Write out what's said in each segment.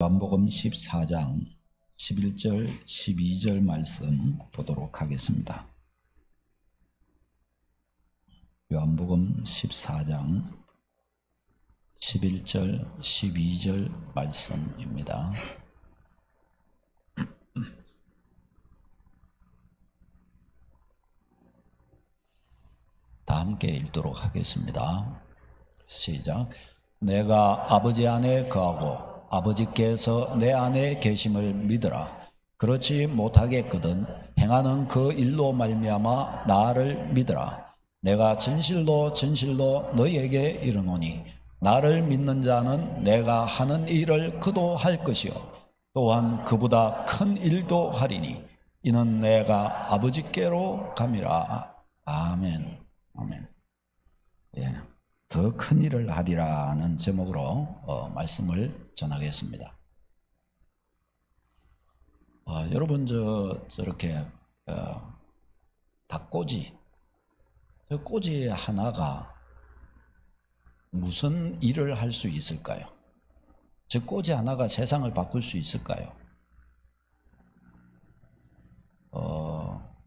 요한복음 14장 11절 12절 말씀 보도록 하겠습니다. 요한복음 14장 11절 12절 말씀입니다. 다 함께 읽도록 하겠습니다. 시작. 내가 아버지 안에 거하고 아버지께서 내 안에 계심을 믿으라. 그렇지 못하겠거든 행하는 그 일로 말미암아 나를 믿으라. 내가 진실로 진실로 너희에게 이르노니 나를 믿는 자는 내가 하는 일을 그도 할 것이요 또한 그보다 큰 일도 하리니 이는 내가 아버지께로 감이라. 아멘. 아멘. 예. 더 큰 일을 하리라는 제목으로 말씀을 전하겠습니다. 여러분 저렇게 닭꼬지, 저 꼬지 하나가 무슨 일을 할 수 있을까요? 저 꼬지 하나가 세상을 바꿀 수 있을까요?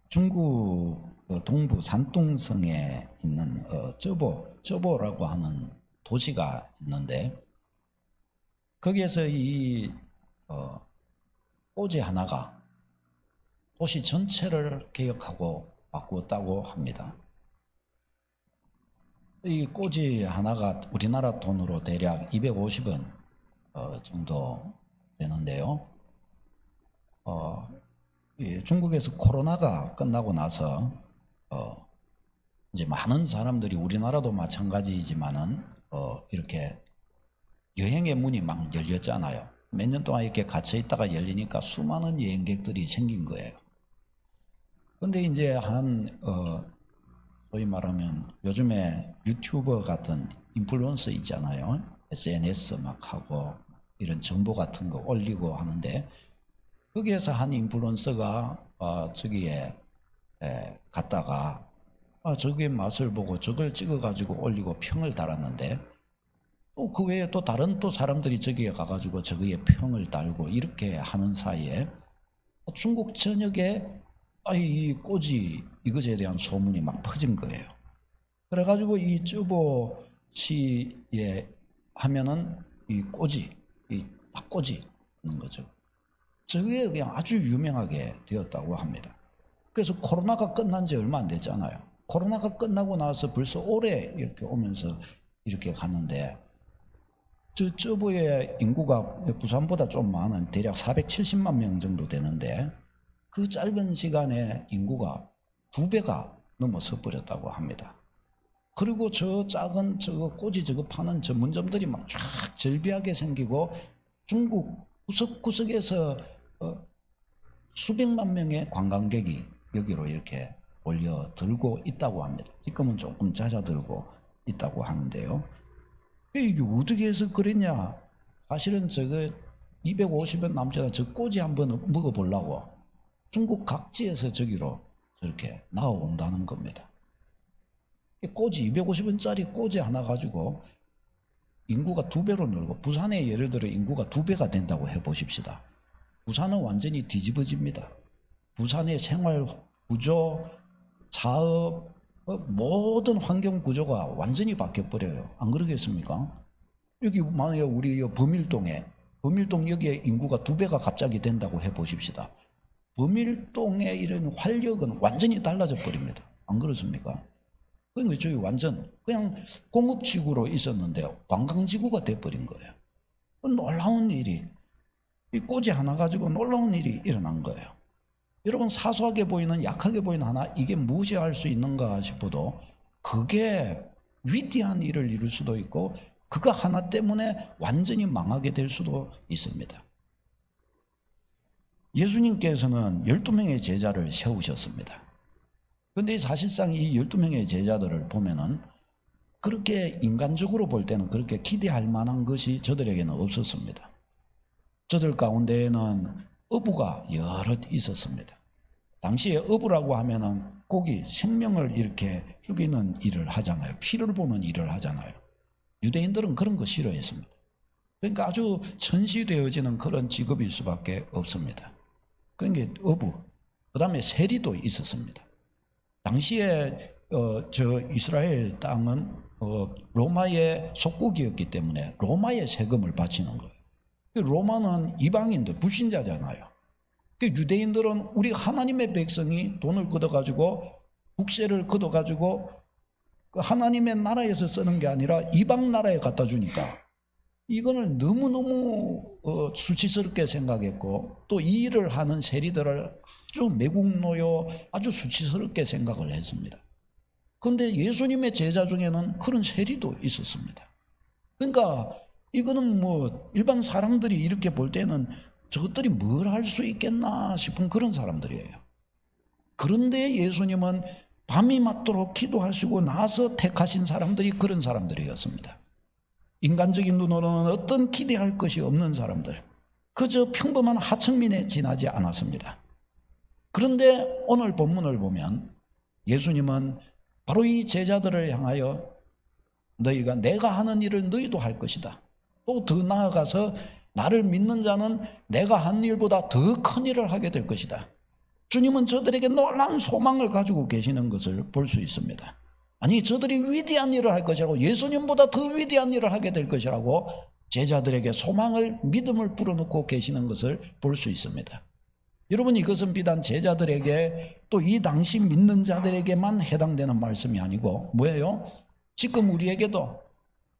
중국 동부 산둥성에 있는 쩌보라고 하는 도시가 있는데 거기에서 이 꼬지 하나가 도시 전체를 개혁하고 바꾸었다고 합니다. 이 꼬지 하나가 우리나라 돈으로 대략 250원 정도 되는데요. 중국에서 코로나가 끝나고 나서 이제 많은 사람들이 우리나라도 마찬가지이지만은 이렇게 여행의 문이 막 열렸잖아요. 몇 년 동안 이렇게 갇혀 있다가 열리니까 수많은 여행객들이 생긴 거예요. 근데 이제 소위 말하면 요즘에 유튜버 같은 인플루언서 있잖아요. SNS 막 하고 이런 정보 같은 거 올리고 하는데 거기에서 한 인플루언서가 저기에 갔다가 저기의 맛을 보고 저걸 찍어가지고 올리고 평을 달았는데 또 그 외에 또 다른 또 사람들이 저기에 가가지고 저기에 평을 달고 이렇게 하는 사이에 중국 전역에 이 꼬지 이것에 대한 소문이 막 퍼진 거예요. 그래가지고 이 쩌보시에 하면은 이 꼬지, 이 닭꼬지 있는 거죠. 저게 그냥 아주 유명하게 되었다고 합니다. 그래서 코로나가 끝난 지 얼마 안 됐잖아요. 코로나가 끝나고 나서 벌써 올해 이렇게 오면서 이렇게 갔는데 저 쩌보의 인구가 부산보다 좀 많은 대략 470만 명 정도 되는데 그 짧은 시간에 인구가 2배가 넘어서 버렸다고 합니다. 그리고 저 작은 저거 꼬지 저거 파는 전문점들이 막 쫙 절비하게 생기고 중국 구석구석에서 수백만 명의 관광객이 여기로 이렇게 몰려들고 있다고 합니다. 지금은 조금 잦아들고 있다고 하는데요. 이게 어떻게 해서 그랬냐? 사실은 저거 250원 남자가 저 꼬지 한번 먹어보려고 중국 각지에서 저기로 저렇게 나와온다는 겁니다. 꼬지 250원짜리 꼬지 하나 가지고 인구가 2배로 늘고 부산에 예를 들어 인구가 2배가 된다고 해보십시다. 부산은 완전히 뒤집어집니다. 부산의 생활 구조, 사업, 모든 환경 구조가 완전히 바뀌어버려요. 안 그러겠습니까? 여기 만약에 우리 범일동 여기에 인구가 2배가 갑자기 된다고 해보십시다. 범일동의 이런 활력은 완전히 달라져 버립니다. 안 그렇습니까? 그러니까 저기 완전 그냥 공업지구로 있었는데 관광지구가 돼버린 거예요. 놀라운 일이, 이 꼬지 하나 가지고 놀라운 일이 일어난 거예요. 여러분 사소하게 보이는 약하게 보이는 하나 이게 무시할 수 있는가 싶어도 그게 위대한 일을 이룰 수도 있고 그거 하나 때문에 완전히 망하게 될 수도 있습니다. 예수님께서는 12명의 제자를 세우셨습니다. 그런데 사실상 이 12명의 제자들을 보면은 그렇게 인간적으로 볼 때는 그렇게 기대할 만한 것이 저들에게는 없었습니다. 저들 가운데에는 어부가 여럿 있었습니다. 당시에 어부라고 하면은 고기, 생명을 이렇게 죽이는 일을 하잖아요. 피를 보는 일을 하잖아요. 유대인들은 그런 거 싫어했습니다. 그러니까 아주 천시되어지는 그런 직업일 수밖에 없습니다. 그러니까 어부, 그 다음에 세리도 있었습니다. 당시에 저 이스라엘 땅은 로마의 속국이었기 때문에 로마의 세금을 바치는 거예요. 로마는 이방인들, 불신자잖아요. 유대인들은 우리 하나님의 백성이 돈을 걷어가지고 국세를 걷어가지고 하나님의 나라에서 쓰는 게 아니라 이방 나라에 갖다 주니까 이거는 너무너무 수치스럽게 생각했고, 또 이 일을 하는 세리들을 아주 매국노요, 아주 수치스럽게 생각을 했습니다. 그런데 예수님의 제자 중에는 그런 세리도 있었습니다. 그러니까 이거는 뭐 일반 사람들이 이렇게 볼 때는 저것들이 뭘 할 수 있겠나 싶은 그런 사람들이에요. 그런데 예수님은 밤이 맞도록 기도하시고 나서 택하신 사람들이 그런 사람들이었습니다. 인간적인 눈으로는 어떤 기대할 것이 없는 사람들, 그저 평범한 하층민에 지나지 않았습니다. 그런데 오늘 본문을 보면 예수님은 바로 이 제자들을 향하여 너희가 내가 하는 일을 너희도 할 것이다. 또 더 나아가서 나를 믿는 자는 내가 한 일보다 더 큰 일을 하게 될 것이다. 주님은 저들에게 놀라운 소망을 가지고 계시는 것을 볼 수 있습니다. 아니, 저들이 위대한 일을 할 것이라고, 예수님보다 더 위대한 일을 하게 될 것이라고 제자들에게 소망을, 믿음을 불어넣고 계시는 것을 볼 수 있습니다. 여러분, 이것은 비단 제자들에게, 또 이 당시 믿는 자들에게만 해당되는 말씀이 아니고 뭐예요? 지금 우리에게도,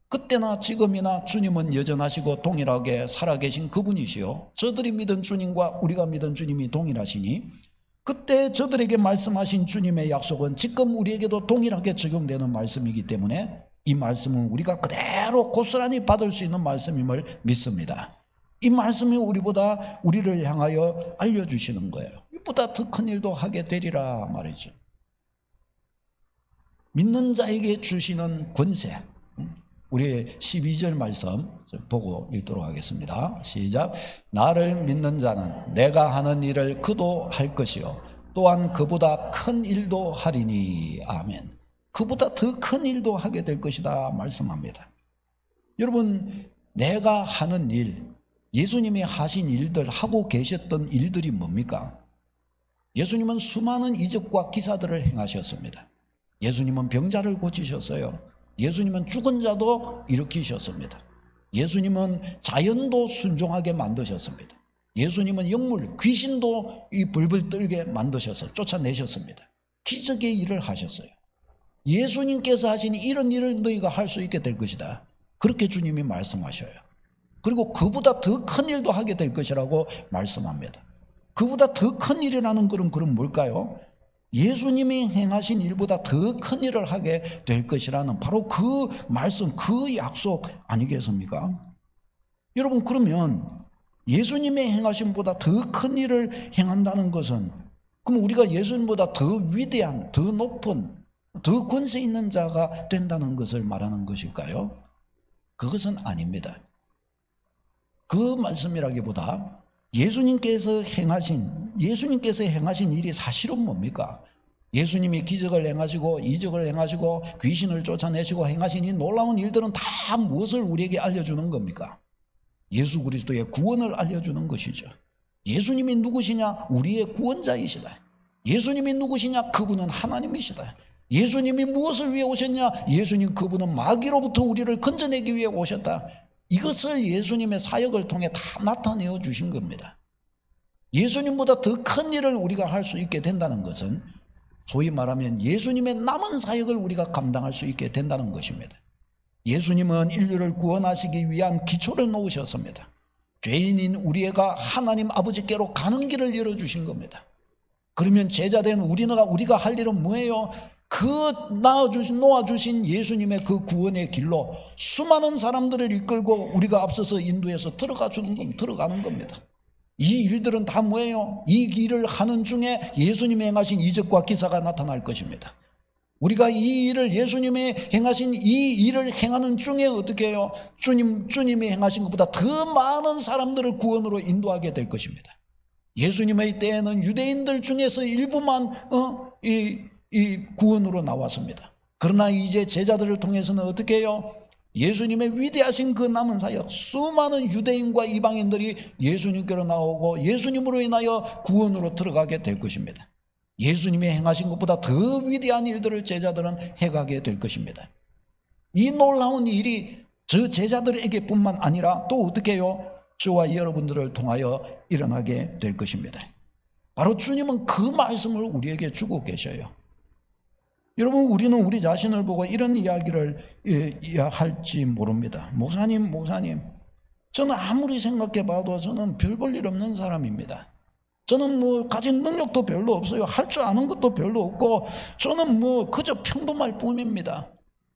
그때나 지금이나 주님은 여전하시고 동일하게 살아계신 그분이시요, 저들이 믿은 주님과 우리가 믿은 주님이 동일하시니 그때 저들에게 말씀하신 주님의 약속은 지금 우리에게도 동일하게 적용되는 말씀이기 때문에 이 말씀은 우리가 그대로 고스란히 받을 수 있는 말씀임을 믿습니다. 이 말씀이 우리를 향하여 알려주시는 거예요. 이보다 더 큰 일도 하게 되리라 말이죠. 믿는 자에게 주시는 권세, 우리 12절 말씀 보고 읽도록 하겠습니다. 시작. 나를 믿는 자는 내가 하는 일을 그도 할 것이요 또한 그보다 큰 일도 하리니. 아멘. 그보다 더 큰 일도 하게 될 것이다 말씀합니다. 여러분, 내가 하는 일, 예수님이 하신 일들, 하고 계셨던 일들이 뭡니까? 예수님은 수많은 이적과 기사들을 행하셨습니다. 예수님은 병자를 고치셨어요. 예수님은 죽은 자도 일으키셨습니다. 예수님은 자연도 순종하게 만드셨습니다. 예수님은 영물, 귀신도 이 불불 떨게 만드셔서 쫓아내셨습니다. 기적의 일을 하셨어요. 예수님께서 하신 이런 일을 너희가 할 수 있게 될 것이다, 그렇게 주님이 말씀하셔요. 그리고 그보다 더 큰 일도 하게 될 것이라고 말씀합니다. 그보다 더 큰 일이라는 것은 그럼 뭘까요? 예수님이 행하신 일보다 더 큰 일을 하게 될 것이라는 바로 그 말씀, 그 약속 아니겠습니까? 여러분, 그러면 예수님의 행하심보다 더 큰 일을 행한다는 것은, 그럼 우리가 예수님보다 더 위대한, 더 높은, 더 권세 있는 자가 된다는 것을 말하는 것일까요? 그것은 아닙니다. 그 말씀이라기보다 예수님께서 행하신 일이 사실은 뭡니까? 예수님이 기적을 행하시고 이적을 행하시고 귀신을 쫓아내시고 행하신 이 놀라운 일들은 다 무엇을 우리에게 알려주는 겁니까? 예수 그리스도의 구원을 알려주는 것이죠. 예수님이 누구시냐? 우리의 구원자이시다. 예수님이 누구시냐? 그분은 하나님이시다. 예수님이 무엇을 위해 오셨냐? 예수님, 그분은 마귀로부터 우리를 건져내기 위해 오셨다. 이것을 예수님의 사역을 통해 다 나타내어 주신 겁니다. 예수님보다 더 큰 일을 우리가 할 수 있게 된다는 것은 소위 말하면 예수님의 남은 사역을 우리가 감당할 수 있게 된다는 것입니다. 예수님은 인류를 구원하시기 위한 기초를 놓으셨습니다. 죄인인 우리가 하나님 아버지께로 가는 길을 열어주신 겁니다. 그러면 제자된 우리가 할 일은 뭐예요? 그 놓아주신 예수님의 그 구원의 길로 수많은 사람들을 이끌고 우리가 앞서서 인도해서 들어가는 겁니다. 이 일들은 다 뭐예요? 이 길을 하는 중에 예수님이 행하신 이적과 기사가 나타날 것입니다. 우리가 이 일을, 예수님이 행하신 이 일을 행하는 중에 어떻게 해요? 주님이 행하신 것보다 더 많은 사람들을 구원으로 인도하게 될 것입니다. 예수님의 때에는 유대인들 중에서 일부만 이 구원으로 나왔습니다. 그러나 이제 제자들을 통해서는 어떻게 해요? 예수님의 위대하신 그 남은 사역, 수많은 유대인과 이방인들이 예수님께로 나오고 예수님으로 인하여 구원으로 들어가게 될 것입니다. 예수님이 행하신 것보다 더 위대한 일들을 제자들은 해가게 될 것입니다. 이 놀라운 일이 저 제자들에게 뿐만 아니라 또 어떻게 해요? 저와 여러분들을 통하여 일어나게 될 것입니다. 바로 주님은 그 말씀을 우리에게 주고 계셔요. 여러분, 우리는 우리 자신을 보고 이런 이야기를 할지 모릅니다. 목사님, 저는 아무리 생각해 봐도 저는 별 볼 일 없는 사람입니다. 저는 가진 능력도 별로 없어요. 할 줄 아는 것도 별로 없고, 저는 그저 평범할 뿐입니다.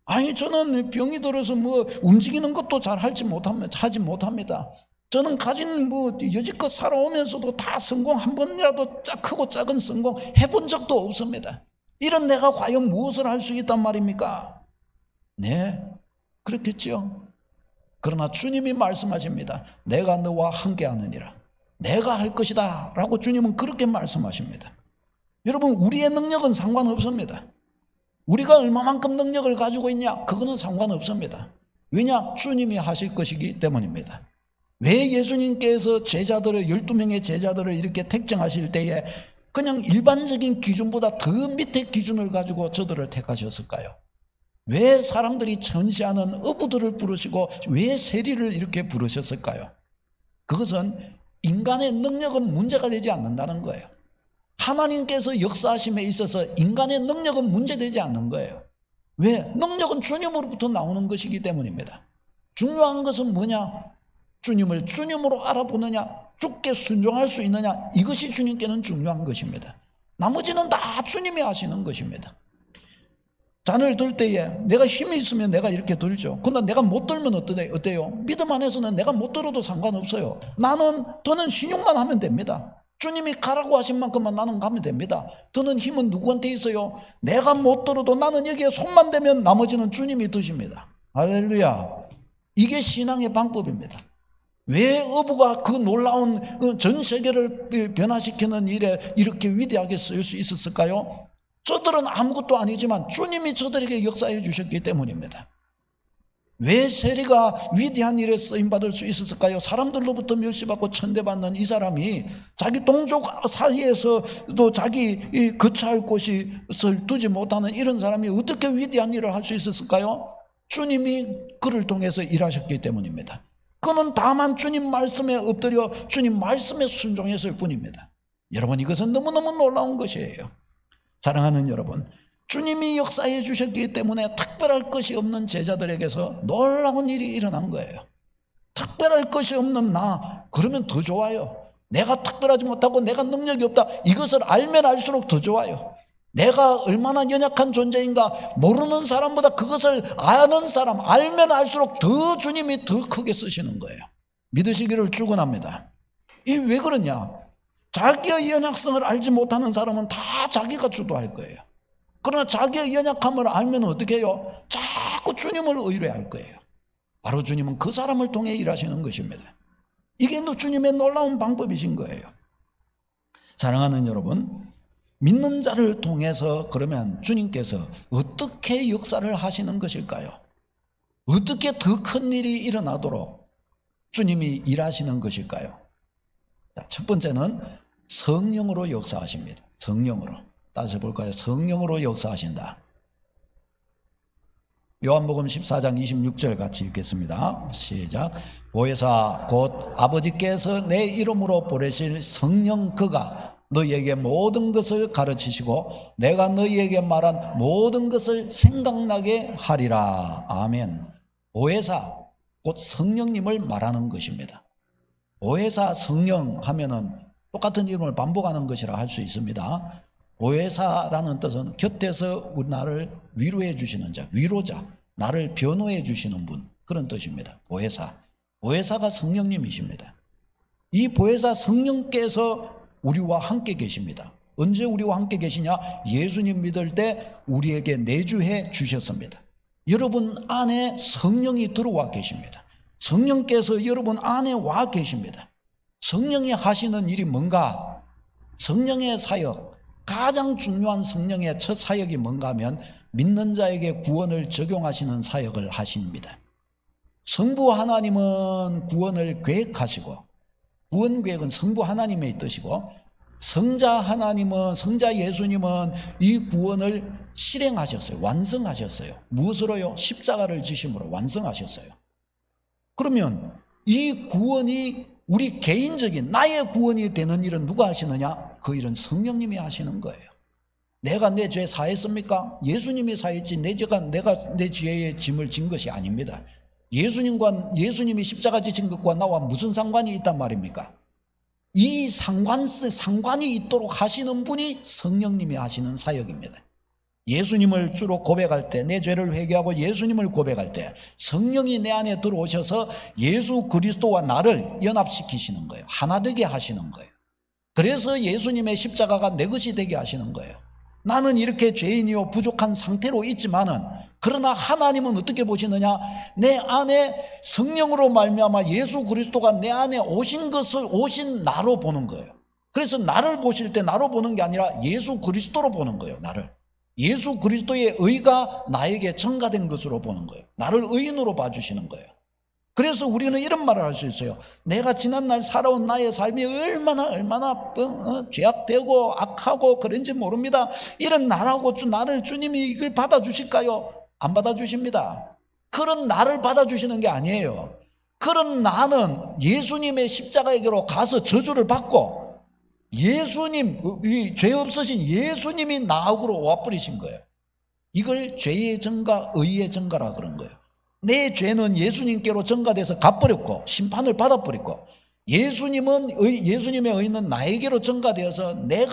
아니, 저는 병이 들어서 움직이는 것도 잘 하지 못합니다. 저는 가진 여지껏 살아오면서도 다 성공 한 번이라도 크고 작은 성공 해본 적도 없습니다. 이런 내가 과연 무엇을 할 수 있단 말입니까? 네, 그렇겠죠. 그러나 주님이 말씀하십니다. 내가 너와 함께하느니라. 내가 할 것이다 라고 주님은 그렇게 말씀하십니다. 여러분, 우리의 능력은 상관없습니다. 우리가 얼마만큼 능력을 가지고 있냐, 그거는 상관없습니다. 왜냐? 주님이 하실 것이기 때문입니다. 왜 예수님께서 제자들을, 12명의 제자들을 이렇게 택정하실 때에 그냥 일반적인 기준보다 더 밑에 기준을 가지고 저들을 택하셨을까요? 왜 사람들이 전시하는 어부들을 부르시고 왜 세리를 이렇게 부르셨을까요? 그것은 인간의 능력은 문제가 되지 않는다는 거예요. 하나님께서 역사하심에 있어서 인간의 능력은 문제되지 않는 거예요. 왜? 능력은 주님으로부터 나오는 것이기 때문입니다. 중요한 것은 뭐냐? 주님을 주님으로 알아보느냐, 주께 순종할 수 있느냐, 이것이 주님께는 중요한 것입니다. 나머지는 다 주님이 하시는 것입니다. 잔을 들 때에 내가 힘이 있으면 내가 이렇게 들죠. 그러나 내가 못 들면 어때요? 믿음 안에서는 내가 못 들어도 상관없어요. 더는 신용만 하면 됩니다. 주님이 가라고 하신 만큼만 나는 가면 됩니다. 더는 힘은 누구한테 있어요? 내가 못 들어도 나는 여기에 손만 대면 나머지는 주님이 드십니다. 할렐루야. 이게 신앙의 방법입니다. 왜 어부가 그 놀라운 전 세계를 변화시키는 일에 이렇게 위대하게 쓰일 수 있었을까요? 저들은 아무것도 아니지만 주님이 저들에게 역사해 주셨기 때문입니다. 왜 세리가 위대한 일에 쓰임받을 수 있었을까요? 사람들로부터 멸시받고 천대받는 이 사람이 자기 동족 사이에서도 자기 거처할 곳을 두지 못하는 이런 사람이 어떻게 위대한 일을 할 수 있었을까요? 주님이 그를 통해서 일하셨기 때문입니다. 그는 다만 주님 말씀에 엎드려 주님 말씀에 순종했을 뿐입니다. 여러분, 이것은 너무너무 놀라운 것이에요. 사랑하는 여러분, 주님이 역사해 주셨기 때문에 특별할 것이 없는 제자들에게서 놀라운 일이 일어난 거예요. 특별할 것이 없는 나, 그러면 더 좋아요. 내가 특별하지 못하고 내가 능력이 없다, 이것을 알면 알수록 더 좋아요. 내가 얼마나 연약한 존재인가 모르는 사람보다 그것을 아는 사람, 알면 알수록 더 주님이 더 크게 쓰시는 거예요. 믿으시기를 축원합니다. 이 왜 그러냐? 자기의 연약성을 알지 못하는 사람은 다 자기가 주도할 거예요. 그러나 자기의 연약함을 알면 어떻게 해요? 자꾸 주님을 의뢰할 거예요. 바로 주님은 그 사람을 통해 일하시는 것입니다. 이게 주님의 놀라운 방법이신 거예요. 사랑하는 여러분, 믿는 자를 통해서 그러면 주님께서 어떻게 역사를 하시는 것일까요? 어떻게 더 큰 일이 일어나도록 주님이 일하시는 것일까요? 첫 번째는 성령으로 역사하십니다. 성령으로. 따져 볼까요? 성령으로 역사하신다. 요한복음 14장 26절 같이 읽겠습니다. 시작. 보혜사 곧 아버지께서 내 이름으로 보내실 성령 그가 너희에게 모든 것을 가르치시고 내가 너희에게 말한 모든 것을 생각나게 하리라. 아멘. 보혜사 곧 성령님을 말하는 것입니다. 보혜사 성령 하면은 똑같은 이름을 반복하는 것이라 할 수 있습니다. 보혜사라는 뜻은 곁에서 나를 위로해 주시는 자, 위로자, 나를 변호해 주시는 분, 그런 뜻입니다. 보혜사. 보혜사가 성령님이십니다. 이 보혜사 성령께서 우리와 함께 계십니다. 언제 우리와 함께 계시냐? 예수님 믿을 때 우리에게 내주해 주셨습니다. 여러분 안에 성령이 들어와 계십니다. 성령께서 여러분 안에 와 계십니다. 성령이 하시는 일이 뭔가? 성령의 사역, 가장 중요한 성령의 첫 사역이 뭔가 하면 믿는 자에게 구원을 적용하시는 사역을 하십니다. 성부 하나님은 구원을 계획하시고, 구원 계획은 성부 하나님의 뜻이고, 성자 하나님은, 성자 예수님은 이 구원을 실행하셨어요. 완성하셨어요. 무엇으로요? 십자가를 지심으로 완성하셨어요. 그러면 이 구원이 우리 개인적인 나의 구원이 되는 일은 누가 하시느냐? 그 일은 성령님이 하시는 거예요. 내가 내 죄 사했습니까? 예수님이 사했지 내가 내 죄의 짐을 진 것이 아닙니다. 예수님이 십자가 지신 것과 나와 무슨 상관이 있단 말입니까? 이 상관이 있도록 하시는 분이 성령님이 하시는 사역입니다. 예수님을 주로 고백할 때, 내 죄를 회개하고 예수님을 고백할 때 성령이 내 안에 들어오셔서 예수 그리스도와 나를 연합시키시는 거예요. 하나 되게 하시는 거예요. 그래서 예수님의 십자가가 내 것이 되게 하시는 거예요. 나는 이렇게 죄인이요 부족한 상태로 있지만은, 그러나 하나님은 어떻게 보시느냐? 내 안에 성령으로 말미암아 예수 그리스도가 내 안에 오신 나로 보는 거예요. 그래서 나를 보실 때 나로 보는 게 아니라 예수 그리스도로 보는 거예요. 나를 예수 그리스도의 의가 나에게 전가된 것으로 보는 거예요. 나를 의인으로 봐주시는 거예요. 그래서 우리는 이런 말을 할 수 있어요. 내가 지난날 살아온 나의 삶이 얼마나 죄악되고 악하고 그런지 모릅니다. 이런 나를 주님이 이걸 받아주실까요? 안 받아주십니다. 그런 나를 받아주시는 게 아니에요. 그런 나는 예수님의 십자가에게로 가서 저주를 받고, 죄 없으신 예수님이 나하고로 와버리신 거예요. 이걸 죄의 전가, 의의 전가라 그런 거예요. 내 죄는 예수님께로 전가돼서 갚버렸고 심판을 받아버렸고, 예수님의 의는 나에게로 전가되어서 내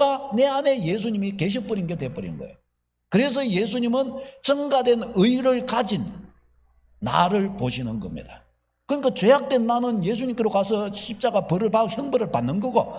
안에 예수님이 계셔버린 게 돼버린 거예요. 그래서 예수님은 전가된 의를 가진 나를 보시는 겁니다. 그러니까 죄악된 나는 예수님께로 가서 십자가 형벌을 받는 거고,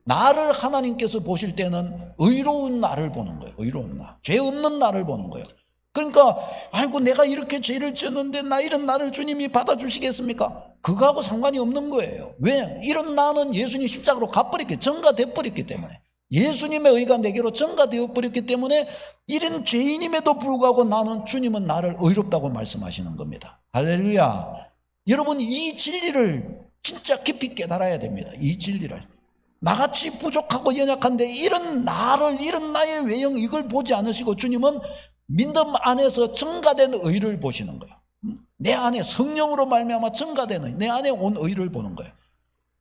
나를 하나님께서 보실 때는 의로운 나를 보는 거예요. 의로운 나, 죄 없는 나를 보는 거예요. 그러니까 아이고 내가 이렇게 죄를 지었는데 이런 나를 주님이 받아주시겠습니까? 그거하고 상관이 없는 거예요. 왜? 이런 나는 예수님 십자가로 전가돼 버렸기 때문에, 예수님의 의가 내게로 전가되어 버렸기 때문에, 이런 죄인임에도 불구하고 주님은 나를 의롭다고 말씀하시는 겁니다. 할렐루야. 여러분, 이 진리를 진짜 깊이 깨달아야 됩니다. 이 진리를. 나같이 부족하고 연약한데 이런 나의 외형, 이걸 보지 않으시고 주님은 믿음 안에서 증가된 의를 보시는 거예요. 내 안에 성령으로 말미암아 증가되는 내 안에 온 의를 보는 거예요.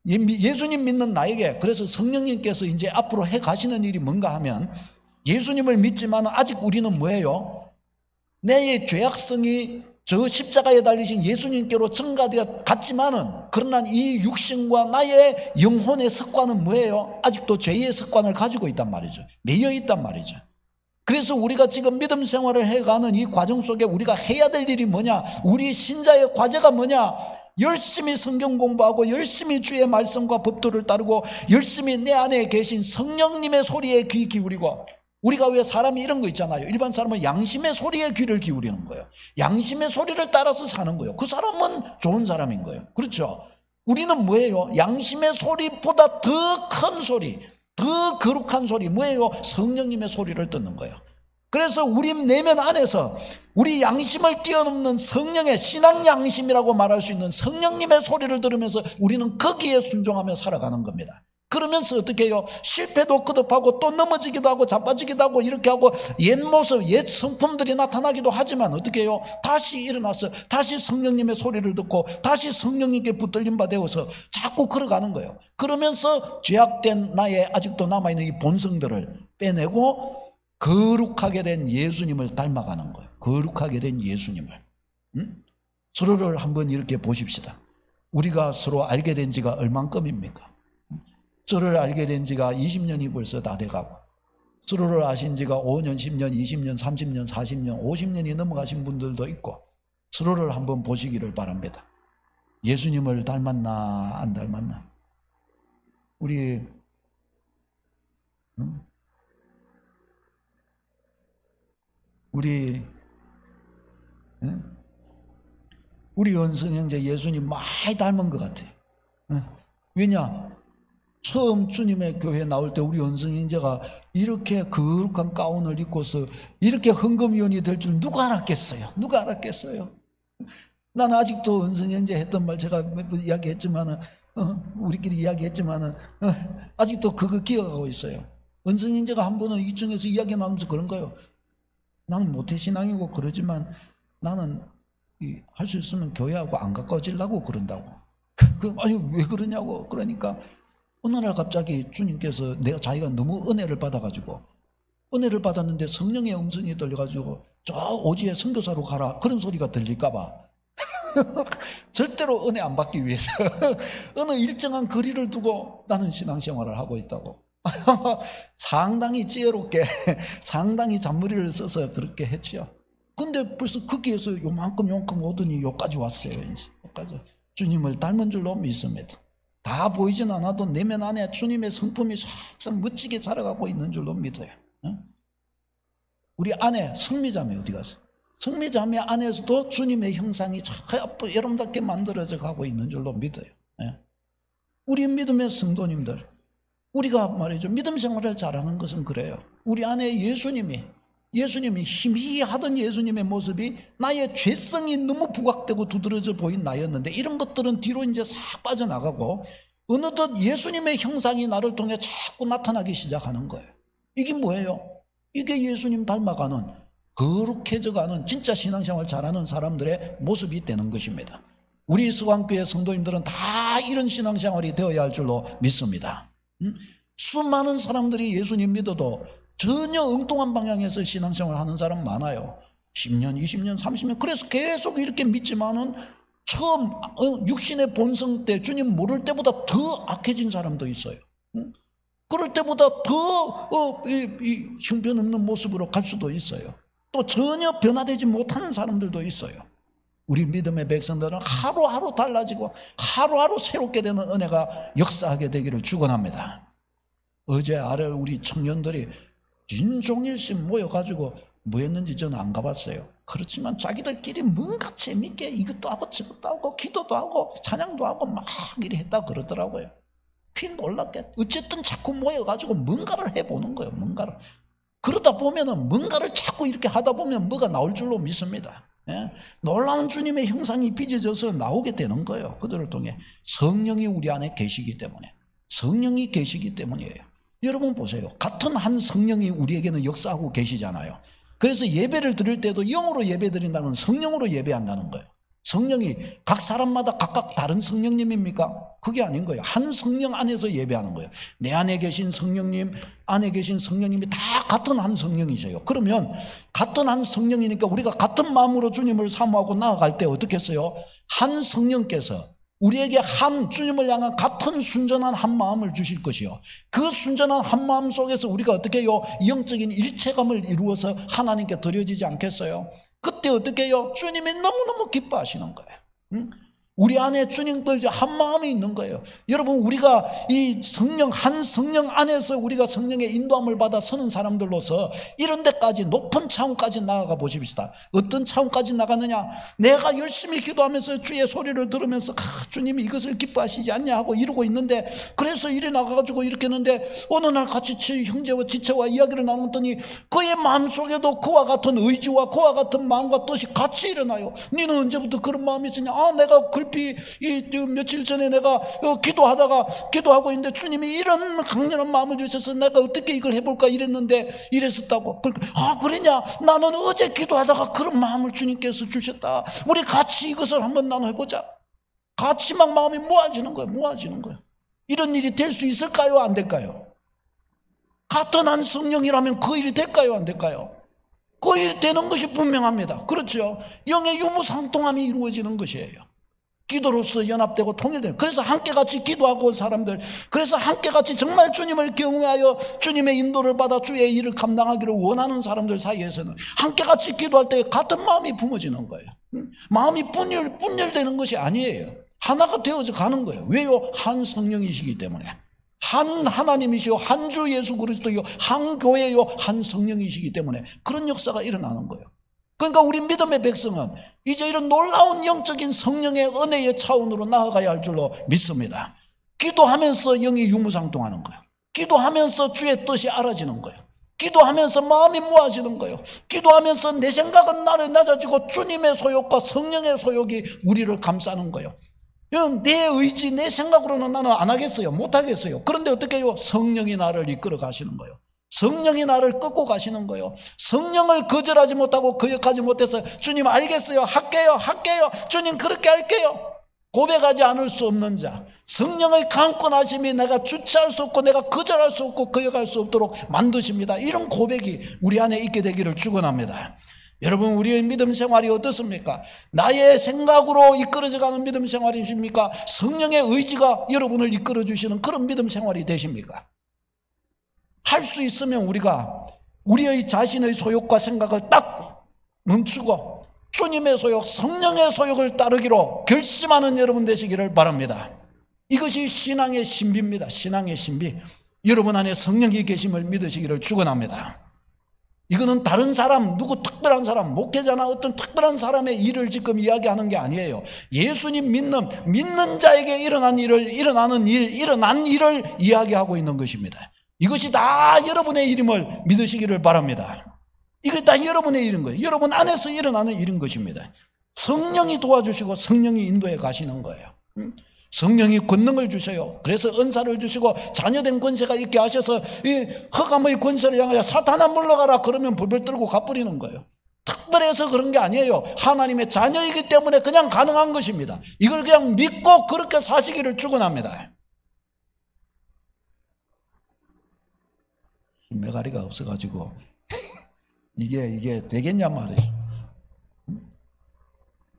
예수님 믿는 나에게, 그래서 성령님께서 이제 앞으로 해 가시는 일이 뭔가 하면, 예수님을 믿지만 아직 우리는 뭐예요? 내 죄악성이 저 십자가에 달리신 예수님께로 증가되어 갔지만은, 그러나 이 육신과 나의 영혼의 습관은 뭐예요? 아직도 죄의 습관을 가지고 있단 말이죠. 매여 있단 말이죠. 그래서 우리가 지금 믿음 생활을 해가는 이 과정 속에 우리가 해야 될 일이 뭐냐? 우리 신자의 과제가 뭐냐? 열심히 성경 공부하고, 열심히 주의 말씀과 법도를 따르고, 열심히 내 안에 계신 성령님의 소리에 귀 기울이고. 우리가 왜 사람이 이런 거 있잖아요. 일반 사람은 양심의 소리에 귀를 기울이는 거예요. 양심의 소리를 따라서 사는 거예요. 그 사람은 좋은 사람인 거예요. 그렇죠? 우리는 뭐예요? 양심의 소리보다 더 큰 소리, 더 거룩한 소리, 뭐예요? 성령님의 소리를 듣는 거예요. 그래서 우리 내면 안에서 우리 양심을 뛰어넘는 성령의 신앙 양심이라고 말할 수 있는 성령님의 소리를 들으면서 우리는 거기에 순종하며 살아가는 겁니다. 그러면서 어떻게 해요? 실패도 거듭하고 또 넘어지기도 하고 자빠지기도 하고 이렇게 하고, 옛 모습, 옛 성품들이 나타나기도 하지만 어떻게 해요? 다시 일어나서 다시 성령님의 소리를 듣고 다시 성령님께 붙들림 바 되어서 자꾸 걸어가는 거예요. 그러면서 죄악된 나의 아직도 남아있는 이 본성들을 빼내고 거룩하게 된 예수님을 닮아가는 거예요. 거룩하게 된 예수님을. 서로를 한번 이렇게 보십시다. 우리가 서로 알게 된 지가 얼만큼입니까? 서로를 알게 된 지가 20년이 벌써 다 돼가고, 서로를 아신 지가 5년, 10년, 20년, 30년, 40년, 50년이 넘어가신 분들도 있고, 서로를 한번 보시기를 바랍니다. 예수님을 닮았나 안 닮았나? 우리 연승 형제 예수님 많이 닮은 것 같아요. 왜냐? 처음 주님의 교회에 나올 때 우리 연승 형제가 이렇게 거룩한 가운을 입고서 이렇게 헌금위원이 될 줄 누가 알았겠어요? 누가 알았겠어요? 나는 아직도 은성형제 했던 말 제가 몇 번 이야기했지만은 우리끼리 이야기했지만은 아직도 그거 기억하고 있어요. 은성형제가 한 번은 2층에서 이야기 나누면서 그런 거예요. 나는 모태신앙이고 그러지만 나는 할 수 있으면 교회하고 안 가까워지려고 그런다고. 아니 왜 그러냐고. 그러니까 어느 날 갑자기 주님께서 자기가 너무 은혜를 받아가지고 은혜를 받았는데 성령의 음성이 들려가지고 저 오지에 선교사로 가라 그런 소리가 들릴까봐 절대로 은혜 안 받기 위해서 어느 일정한 거리를 두고 나는 신앙생활을 하고 있다고. 상당히 지혜롭게 상당히 잔머리를 써서 그렇게 했지요. 근데 벌써 거기에서 요만큼 오더니 여기까지 왔어요. 이제 여기까지 주님을 닮은 줄로 믿습니다. 다 보이진 않아도 내면 안에 주님의 성품이 싹싹 멋지게 자라가고 있는 줄로 믿어요. 우리 아내 성미자매 어디 갔어? 성미자매 안에서도 주님의 형상이 여러분답게 만들어져 가고 있는 줄로 믿어요. 우리 믿음의 성도님들, 우리가 말이죠 믿음 생활을 잘하는 것은 그래요. 우리 안에 예수님이 희미하던 예수님의 모습이 나의 죄성이 너무 부각되고 두드러져 보인 나였는데 이런 것들은 뒤로 이제 싹 빠져나가고 어느덧 예수님의 형상이 나를 통해 자꾸 나타나기 시작하는 거예요. 이게 뭐예요? 이게 예수님 닮아가는 거룩해져가는 진짜 신앙생활 잘하는 사람들의 모습이 되는 것입니다. 우리 서강교회 성도님들은 다 이런 신앙생활이 되어야 할 줄로 믿습니다. 수많은 사람들이 예수님 믿어도 전혀 엉뚱한 방향에서 신앙생활 하는 사람 많아요. 10년, 20년, 30년 그래서 계속 이렇게 믿지만은 처음 육신의 본성 때 주님 모를 때보다 더 악해진 사람도 있어요. 그럴 때보다 더 형편없는 모습으로 갈 수도 있어요. 또 전혀 변화되지 못하는 사람들도 있어요. 우리 믿음의 백성들은 하루하루 달라지고 하루하루 새롭게 되는 은혜가 역사하게 되기를 축원합니다. 어제 아래 우리 청년들이 진종일씩 모여가지고 뭐 했는지 저는 안 가봤어요. 그렇지만 자기들끼리 뭔가 재밌게 이것도 하고 저것도 하고 기도도 하고 찬양도 하고 막 이래 했다 그러더라고요. 피 놀랍게 어쨌든 자꾸 모여가지고 뭔가를 해보는 거예요. 뭔가를. 그러다 보면은 뭔가를 자꾸 이렇게 하다 보면 뭐가 나올 줄로 믿습니다. 놀라운 주님의 형상이 빚어져서 나오게 되는 거예요. 그들을 통해 성령이 우리 안에 계시기 때문에, 성령이 계시기 때문이에요. 여러분 보세요. 같은 한 성령이 우리에게는 역사하고 계시잖아요. 그래서 예배를 드릴 때도 영으로 예배 드린다는 성령으로 예배한다는 거예요. 성령이 각 사람마다 각각 다른 성령님입니까? 그게 아닌 거예요. 한 성령 안에서 예배하는 거예요. 내 안에 계신 성령님, 안에 계신 성령님이 다 같은 한 성령이세요. 그러면 같은 한 성령이니까 우리가 같은 마음으로 주님을 사모하고 나아갈 때 어떻게 했어요? 한 성령께서 우리에게 한 주님을 향한 같은 순전한 한 마음을 주실 것이요. 그 순전한 한 마음 속에서 우리가 어떻게 해요? 영적인 일체감을 이루어서 하나님께 드려지지 않겠어요? 그때 어떻게 해요? 주님이 너무너무 기뻐하시는 거예요. 우리 안에 주님도 이제 한 마음이 있는 거예요. 여러분 우리가 이 성령 한 성령 안에서 우리가 성령의 인도함을 받아 서는 사람들로서 이런 데까지 높은 차원까지 나아가 보십시다. 어떤 차원까지 나가느냐? 내가 열심히 기도하면서 주의 소리를 들으면서 주님이 이것을 기뻐하시지 않냐 하고 이러고 있는데 그래서 이래 나가가지고 이렇게 했는데 어느 날 같이 형제와 지체와 이야기를 나눴더니 그의 마음속에도 그와 같은 의지와 그와 같은 마음과 뜻이 같이 일어나요. 너는 언제부터 그런 마음이 있었냐? 내가 글피 며칠 전에 내가 기도하고 있는데 주님이 이런 강렬한 마음을 주셔서 내가 어떻게 이걸 해볼까 이랬는데 이랬었다고. 그러니까 그러냐? 나는 어제 기도하다가 그런 마음을 주님께서 주셨다. 우리 같이 이것을 한번 나눠보자. 같이 막 마음이 모아지는 거예요. 이런 일이 될 수 있을까요? 안 될까요? 같은 한 성령이라면 그 일이 될까요? 안 될까요? 그 일이 되는 것이 분명합니다. 그렇죠? 영의 유무상통함이 이루어지는 것이에요. 기도로서 연합되고 통일되는. 그래서 함께 같이 기도하고 온 사람들, 그래서 함께 같이 정말 주님을 경외하여 주님의 인도를 받아 주의 일을 감당하기를 원하는 사람들 사이에서는 함께 같이 기도할 때 같은 마음이 품어지는 거예요. 마음이 분열되는 것이 아니에요. 하나가 되어져 가는 거예요. 왜요? 한 성령이시기 때문에. 한 하나님이시요, 한 주 예수 그리스도요, 한 교회요, 한 성령이시기 때문에 그런 역사가 일어나는 거예요. 그러니까 우리 믿음의 백성은 이제 이런 놀라운 영적인 성령의 은혜의 차원으로 나아가야 할 줄로 믿습니다. 기도하면서 영이 유무상통하는 거예요. 기도하면서 주의 뜻이 알아지는 거예요. 기도하면서 마음이 모아지는 거예요. 기도하면서 내 생각은 나를 낮아지고 주님의 소욕과 성령의 소욕이 우리를 감싸는 거예요. 내 의지, 내 생각으로는 나는 안 하겠어요. 못 하겠어요. 그런데 어떻게 해요? 성령이 나를 이끌어 가시는 거예요. 성령이 나를 끌고 가시는 거예요. 성령을 거절하지 못하고 거역하지 못해서 주님 알겠어요. 할게요. 주님 그렇게 할게요. 고백하지 않을 수 없는 자, 성령의 강권하심이 내가 주체할 수 없고 내가 거절할 수 없고 거역할 수 없도록 만드십니다. 이런 고백이 우리 안에 있게 되기를 축원합니다. 여러분, 우리의 믿음 생활이 어떻습니까? 나의 생각으로 이끌어져 가는 믿음 생활이십니까? 성령의 의지가 여러분을 이끌어 주시는 그런 믿음 생활이 되십니까? 할 수 있으면 우리가 우리의 자신의 소욕과 생각을 딱 멈추고 주님의 소욕, 성령의 소욕을 따르기로 결심하는 여러분 되시기를 바랍니다. 이것이 신앙의 신비입니다. 신앙의 신비. 여러분 안에 성령이 계심을 믿으시기를 축원합니다. 이거는 다른 사람, 누구 특별한 사람, 목회자나 어떤 특별한 사람의 일을 지금 이야기하는 게 아니에요. 예수님 믿는 자에게 일어난 일을 이야기하고 있는 것입니다. 이것이 다 여러분의 일임을 믿으시기를 바랍니다. 이게 다 여러분의 일인 거예요. 여러분 안에서 일어나는 일인 것입니다. 성령이 도와주시고 성령이 인도해 가시는 거예요. 성령이 권능을 주셔요. 그래서 은사를 주시고 자녀된 권세가 있게 하셔서 이 흑암의 권세를 향하여 사탄아 물러가라 그러면 불불 떨고 가버리는 거예요. 특별해서 그런 게 아니에요. 하나님의 자녀이기 때문에 그냥 가능한 것입니다. 이걸 그냥 믿고 그렇게 사시기를 축원합니다. 메가리가 없어가지고 이게 되겠냐 말이에요.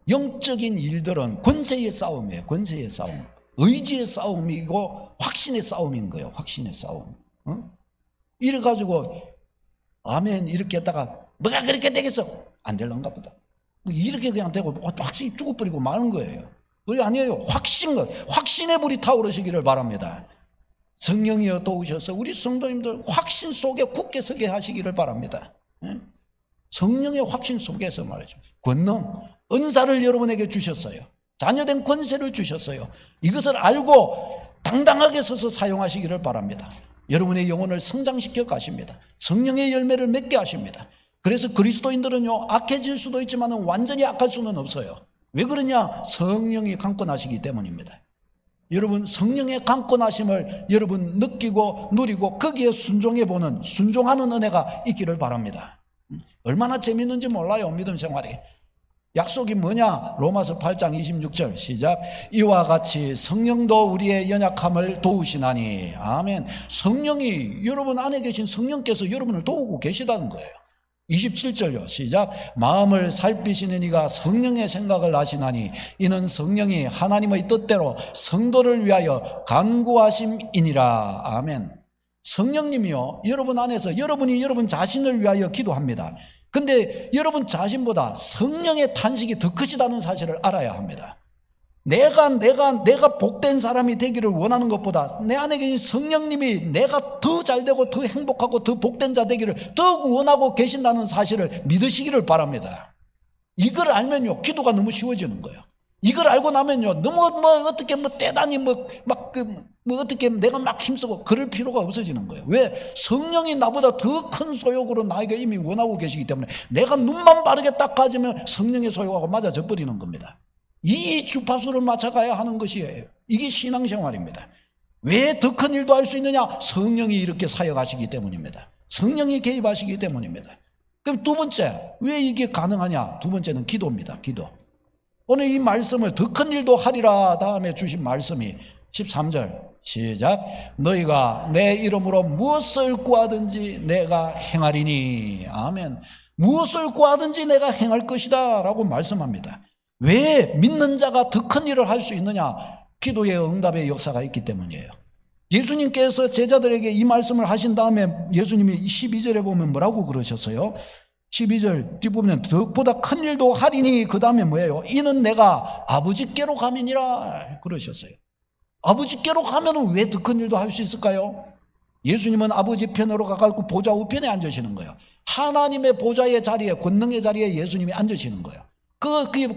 영적인 일들은 권세의 싸움이에요. 권세의 싸움. 의지의 싸움이고 확신의 싸움인 거예요. 확신의 싸움. 이래가지고 아멘 이렇게 했다가 뭐가 그렇게 되겠어? 안 될런가 보다. 이렇게 그냥 되고 확신이 죽어버리고 마는 거예요. 그게 아니에요. 확신의 불이 타오르시기를 바랍니다. 성령이여 도우셔서 우리 성도님들 확신 속에 굳게 서게 하시기를 바랍니다. 성령의 확신 속에서 말이죠. 권능, 은사를 여러분에게 주셨어요. 자녀된 권세를 주셨어요. 이것을 알고 당당하게 서서 사용하시기를 바랍니다. 여러분의 영혼을 성장시켜 가십니다. 성령의 열매를 맺게 하십니다. 그래서 그리스도인들은요, 악해질 수도 있지만 완전히 악할 수는 없어요. 왜 그러냐? 성령이 강권하시기 때문입니다. 여러분, 성령의 강권하심을 여러분 느끼고 누리고 거기에 순종하는 은혜가 있기를 바랍니다. 얼마나 재밌는지 몰라요. 믿음 생활이. 약속이 뭐냐? 로마서 8장 26절 시작. 이와 같이 성령도 우리의 연약함을 도우시나니. 아멘. 성령이, 여러분 안에 계신 성령께서 여러분을 도우고 계시다는 거예요. 27절요 시작. 마음을 살피시는 이가 성령의 생각을 아시나니 이는 성령이 하나님의 뜻대로 성도를 위하여 간구하심이니라. 아멘. 성령님이요, 여러분 안에서 여러분이 여러분 자신을 위하여 기도합니다. 근데 여러분 자신보다 성령의 탄식이 더 크시다는 사실을 알아야 합니다. 내가 복된 사람이 되기를 원하는 것보다 내 안에 계신 성령님이 내가 더 잘되고 더 행복하고 더 복된 자 되기를 더 원하고 계신다는 사실을 믿으시기를 바랍니다. 이걸 알면요, 기도가 너무 쉬워지는 거예요. 이걸 알고 나면요, 너무 어떻게 대단히 어떻게 내가 막 힘쓰고 그럴 필요가 없어지는 거예요. 왜? 성령이 나보다 더 큰 소욕으로 나에게 이미 원하고 계시기 때문에 내가 눈만 바르게 딱 가지면 성령의 소욕하고 맞아져 버리는 겁니다. 이 주파수를 맞춰가야 하는 것이에요. 이게 신앙생활입니다. 왜 더 큰 일도 할 수 있느냐? 성령이 이렇게 사역하시기 때문입니다. 성령이 개입하시기 때문입니다. 그럼 두 번째, 왜 이게 가능하냐? 두 번째는 기도입니다. 기도. 오늘 이 말씀을 더 큰 일도 하리라 다음에 주신 말씀이 13절 시작. 너희가 내 이름으로 무엇을 구하든지 내가 행하리니. 아멘. 무엇을 구하든지 내가 행할 것이다 라고 말씀합니다. 왜 믿는 자가 더 큰 일을 할 수 있느냐? 기도의 응답의 역사가 있기 때문이에요. 예수님께서 제자들에게 이 말씀을 하신 다음에 예수님이 12절에 보면 뭐라고 그러셨어요? 12절 뒷부분에 더보다 큰 일도 하리니, 그 다음에 뭐예요? 이는 내가 아버지께로 가면이라 그러셨어요. 아버지께로 가면 왜 더 큰 일도 할 수 있을까요? 예수님은 아버지 편으로 가가지고 보좌 우편에 앉으시는 거예요. 하나님의 보좌의 자리에, 권능의 자리에 예수님이 앉으시는 거예요.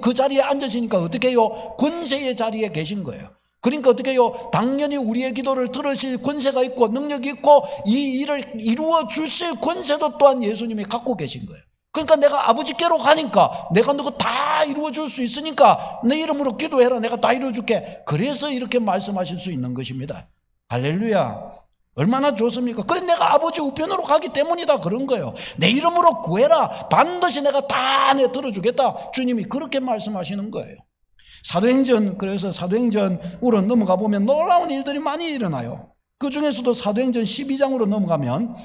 그 자리에 앉으시니까 어떻게 해요? 권세의 자리에 계신 거예요. 그러니까 어떻게 해요? 당연히 우리의 기도를 들으실 권세가 있고 능력이 있고 이 일을 이루어 주실 권세도 또한 예수님이 갖고 계신 거예요. 그러니까 내가 아버지께로 가니까 내가 너가 다 이루어 줄 수 있으니까 내 이름으로 기도해라. 내가 다 이루어 줄게. 그래서 이렇게 말씀하실 수 있는 것입니다. 할렐루야. 얼마나 좋습니까? 그래 내가 아버지 우편으로 가기 때문이다 그런 거예요. 내 이름으로 구해라. 반드시 내가 다 내 들어주겠다. 주님이 그렇게 말씀하시는 거예요. 사도행전, 그래서 사도행전으로 넘어가 보면 놀라운 일들이 많이 일어나요. 그 중에서도 사도행전 12장으로 넘어가면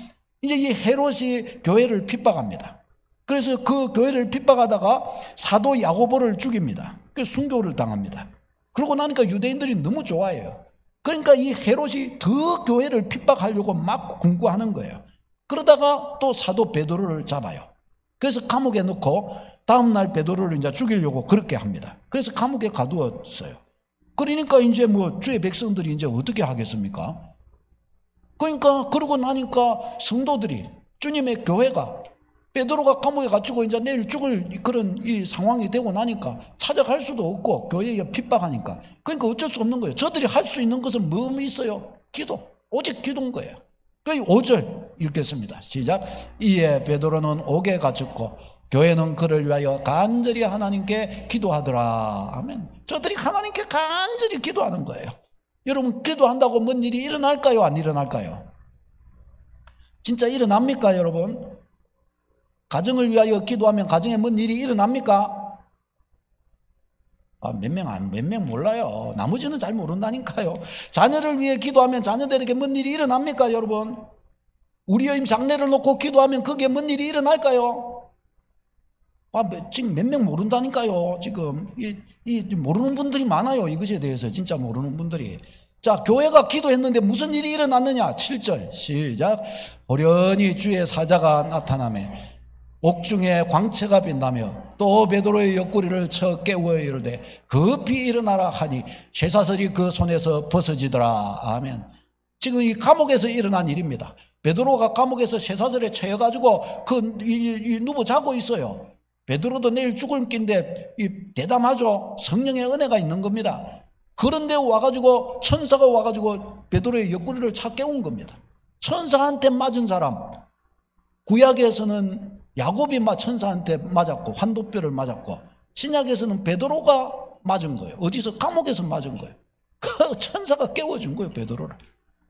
이제 이 헤롯이 교회를 핍박합니다. 그래서 그 교회를 핍박하다가 사도 야고보를 죽입니다. 그 순교를 당합니다. 그러고 나니까 유대인들이 너무 좋아해요. 그러니까 이 헤롯이 더 교회를 핍박하려고 막 궁구하는 거예요. 그러다가 또 사도 베드로를 잡아요. 그래서 감옥에 넣고 다음날 베드로를 이제 죽이려고 그렇게 합니다. 그래서 감옥에 가두었어요. 그러니까 이제 뭐 주의 백성들이 이제 어떻게 하겠습니까? 그러니까 그러고 나니까 성도들이 주님의 교회가 베드로가 감옥에 갇히고 이제 내일 죽을 그런 이 상황이 되고 나니까 찾아갈 수도 없고 교회에 핍박하니까 그러니까 어쩔 수 없는 거예요. 저들이 할 수 있는 것은 뭐 있어요? 기도. 오직 기도인 거예요. 그 5절 읽겠습니다. 시작. 이에 베드로는 옥에 갇혔고 교회는 그를 위하여 간절히 하나님께 기도하더라. 아멘. 저들이 하나님께 간절히 기도하는 거예요. 여러분 기도한다고 뭔 일이 일어날까요? 안 일어날까요? 진짜 일어납니까 여러분? 가정을 위하여 기도하면 가정에 뭔 일이 일어납니까? 몇 명 몰라요. 나머지는 잘 모른다니까요. 자녀를 위해 기도하면 자녀들에게 뭔 일이 일어납니까 여러분? 우리의 장래를 놓고 기도하면 그게 뭔 일이 일어날까요? 지금 몇 명 모른다니까요. 지금 모르는 분들이 많아요. 이것에 대해서 진짜 모르는 분들이. 자, 교회가 기도했는데 무슨 일이 일어났느냐? 7절 시작. 호련히 주의 사자가 나타나매 옥중에 광채가 빛나며 또 베드로의 옆구리를 쳐 깨워 이르되 급히 일어나라 하니 쇠사슬이 그 손에서 벗어지더라. 아멘. 지금 이 감옥에서 일어난 일입니다. 베드로가 감옥에서 쇠사슬에 채여가지고 이 누워 자고 있어요. 베드로도 내일 죽을 낀데 대담하죠. 성령의 은혜가 있는 겁니다. 그런데 와가지고 천사가 와가지고 베드로의 옆구리를 차 깨운 겁니다. 천사한테 맞은 사람, 구약에서는 야곱이 천사한테 맞았고 환도뼈를 맞았고 신약에서는 베드로가 맞은 거예요. 어디서? 감옥에서 맞은 거예요. 그 천사가 깨워준 거예요. 베드로를.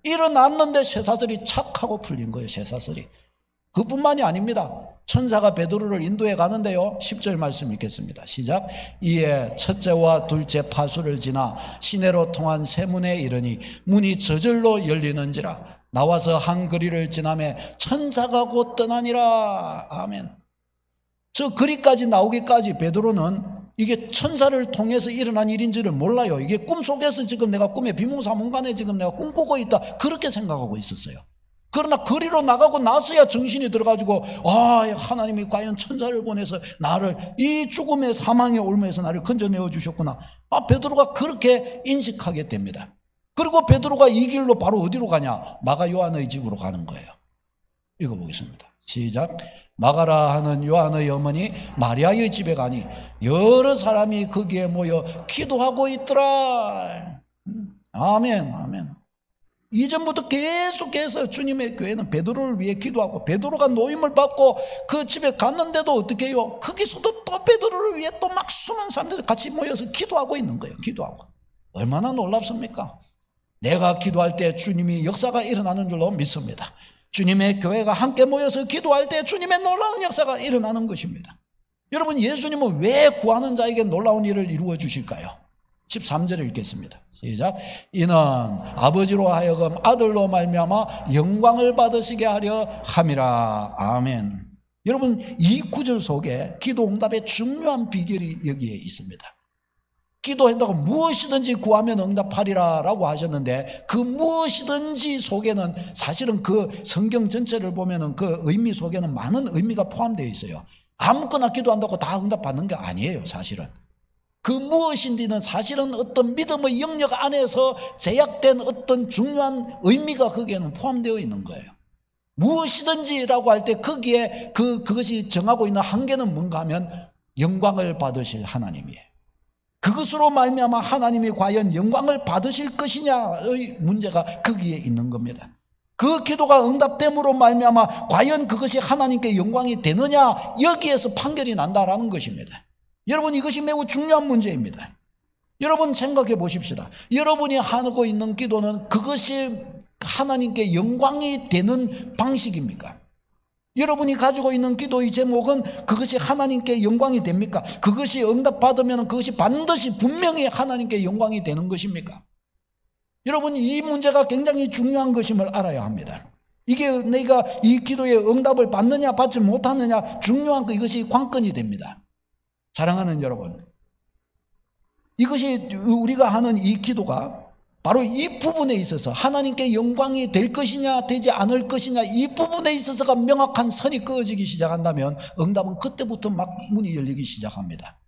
일어났는데 쇠사슬이 착 하고 풀린 거예요. 쇠사슬이. 그뿐만이 아닙니다. 천사가 베드로를 인도해 가는데요. 10절 말씀 읽겠습니다. 시작. 이에 첫째와 둘째 파수를 지나 시내로 통한 세문에 이르니 문이 저절로 열리는지라. 나와서 한 거리를 지나매 천사가 곧 떠나니라. 아멘. 저 거리까지 나오기까지 베드로는 이게 천사를 통해서 일어난 일인지를 몰라요. 이게 꿈속에서 지금 내가 꿈에 비몽사몽간에 지금 내가 꿈꾸고 있다 그렇게 생각하고 있었어요. 그러나 거리로 나가고 나서야 정신이 들어가지고 하나님이 과연 천사를 보내서 나를 이 죽음의 사망의 올무에서 나를 건져내어 주셨구나. 베드로가 그렇게 인식하게 됩니다. 그리고 베드로가 이 길로 바로 어디로 가냐? 마가 요한의 집으로 가는 거예요. 읽어보겠습니다. 시작. 마가라 하는 요한의 어머니 마리아의 집에 가니 여러 사람이 거기에 모여 기도하고 있더라. 아멘, 아멘. 이전부터 계속해서 주님의 교회는 베드로를 위해 기도하고 베드로가 노임을 받고 그 집에 갔는데도 어떻게 해요? 거기서도 또 베드로를 위해 또 막 수많은 사람들이 같이 모여서 기도하고 있는 거예요. 기도하고. 얼마나 놀랍습니까? 내가 기도할 때 주님이 역사가 일어나는 줄로 믿습니다. 주님의 교회가 함께 모여서 기도할 때 주님의 놀라운 역사가 일어나는 것입니다. 여러분, 예수님은 왜 구하는 자에게 놀라운 일을 이루어 주실까요? 13절을 읽겠습니다. 시작. 이는 아버지로 하여금 아들로 말미암아 영광을 받으시게 하려 함이라. 아멘. 여러분, 이 구절 속에 기도 응답의 중요한 비결이 여기에 있습니다. 기도한다고 무엇이든지 구하면 응답하리라 라고 하셨는데 그 무엇이든지 속에는 사실은 그 성경 전체를 보면 그 의미 속에는 많은 의미가 포함되어 있어요. 아무거나 기도한다고 다 응답받는 게 아니에요. 사실은 그 무엇인지는 사실은 어떤 믿음의 영역 안에서 제약된 어떤 중요한 의미가 거기에는 포함되어 있는 거예요. 무엇이든지라고 할 때 거기에 그것이 정하고 있는 한계는 뭔가 하면 영광을 받으실 하나님이에요. 그것으로 말미암아 하나님이 과연 영광을 받으실 것이냐의 문제가 거기에 있는 겁니다. 그 기도가 응답됨으로 말미암아 과연 그것이 하나님께 영광이 되느냐, 여기에서 판결이 난다라는 것입니다. 여러분, 이것이 매우 중요한 문제입니다. 여러분 생각해 보십시다. 여러분이 하고 있는 기도는 그것이 하나님께 영광이 되는 방식입니까? 여러분이 가지고 있는 기도의 제목은 그것이 하나님께 영광이 됩니까? 그것이 응답받으면 그것이 반드시 분명히 하나님께 영광이 되는 것입니까? 여러분, 이 문제가 굉장히 중요한 것임을 알아야 합니다. 이게 내가 이 기도에 응답을 받느냐 받지 못하느냐 중요한 이것이 관건이 됩니다. 사랑하는 여러분, 이것이 우리가 하는 이 기도가 바로 이 부분에 있어서 하나님께 영광이 될 것이냐 되지 않을 것이냐, 이 부분에 있어서가 명확한 선이 그어지기 시작한다면 응답은 그때부터 막 문이 열리기 시작합니다.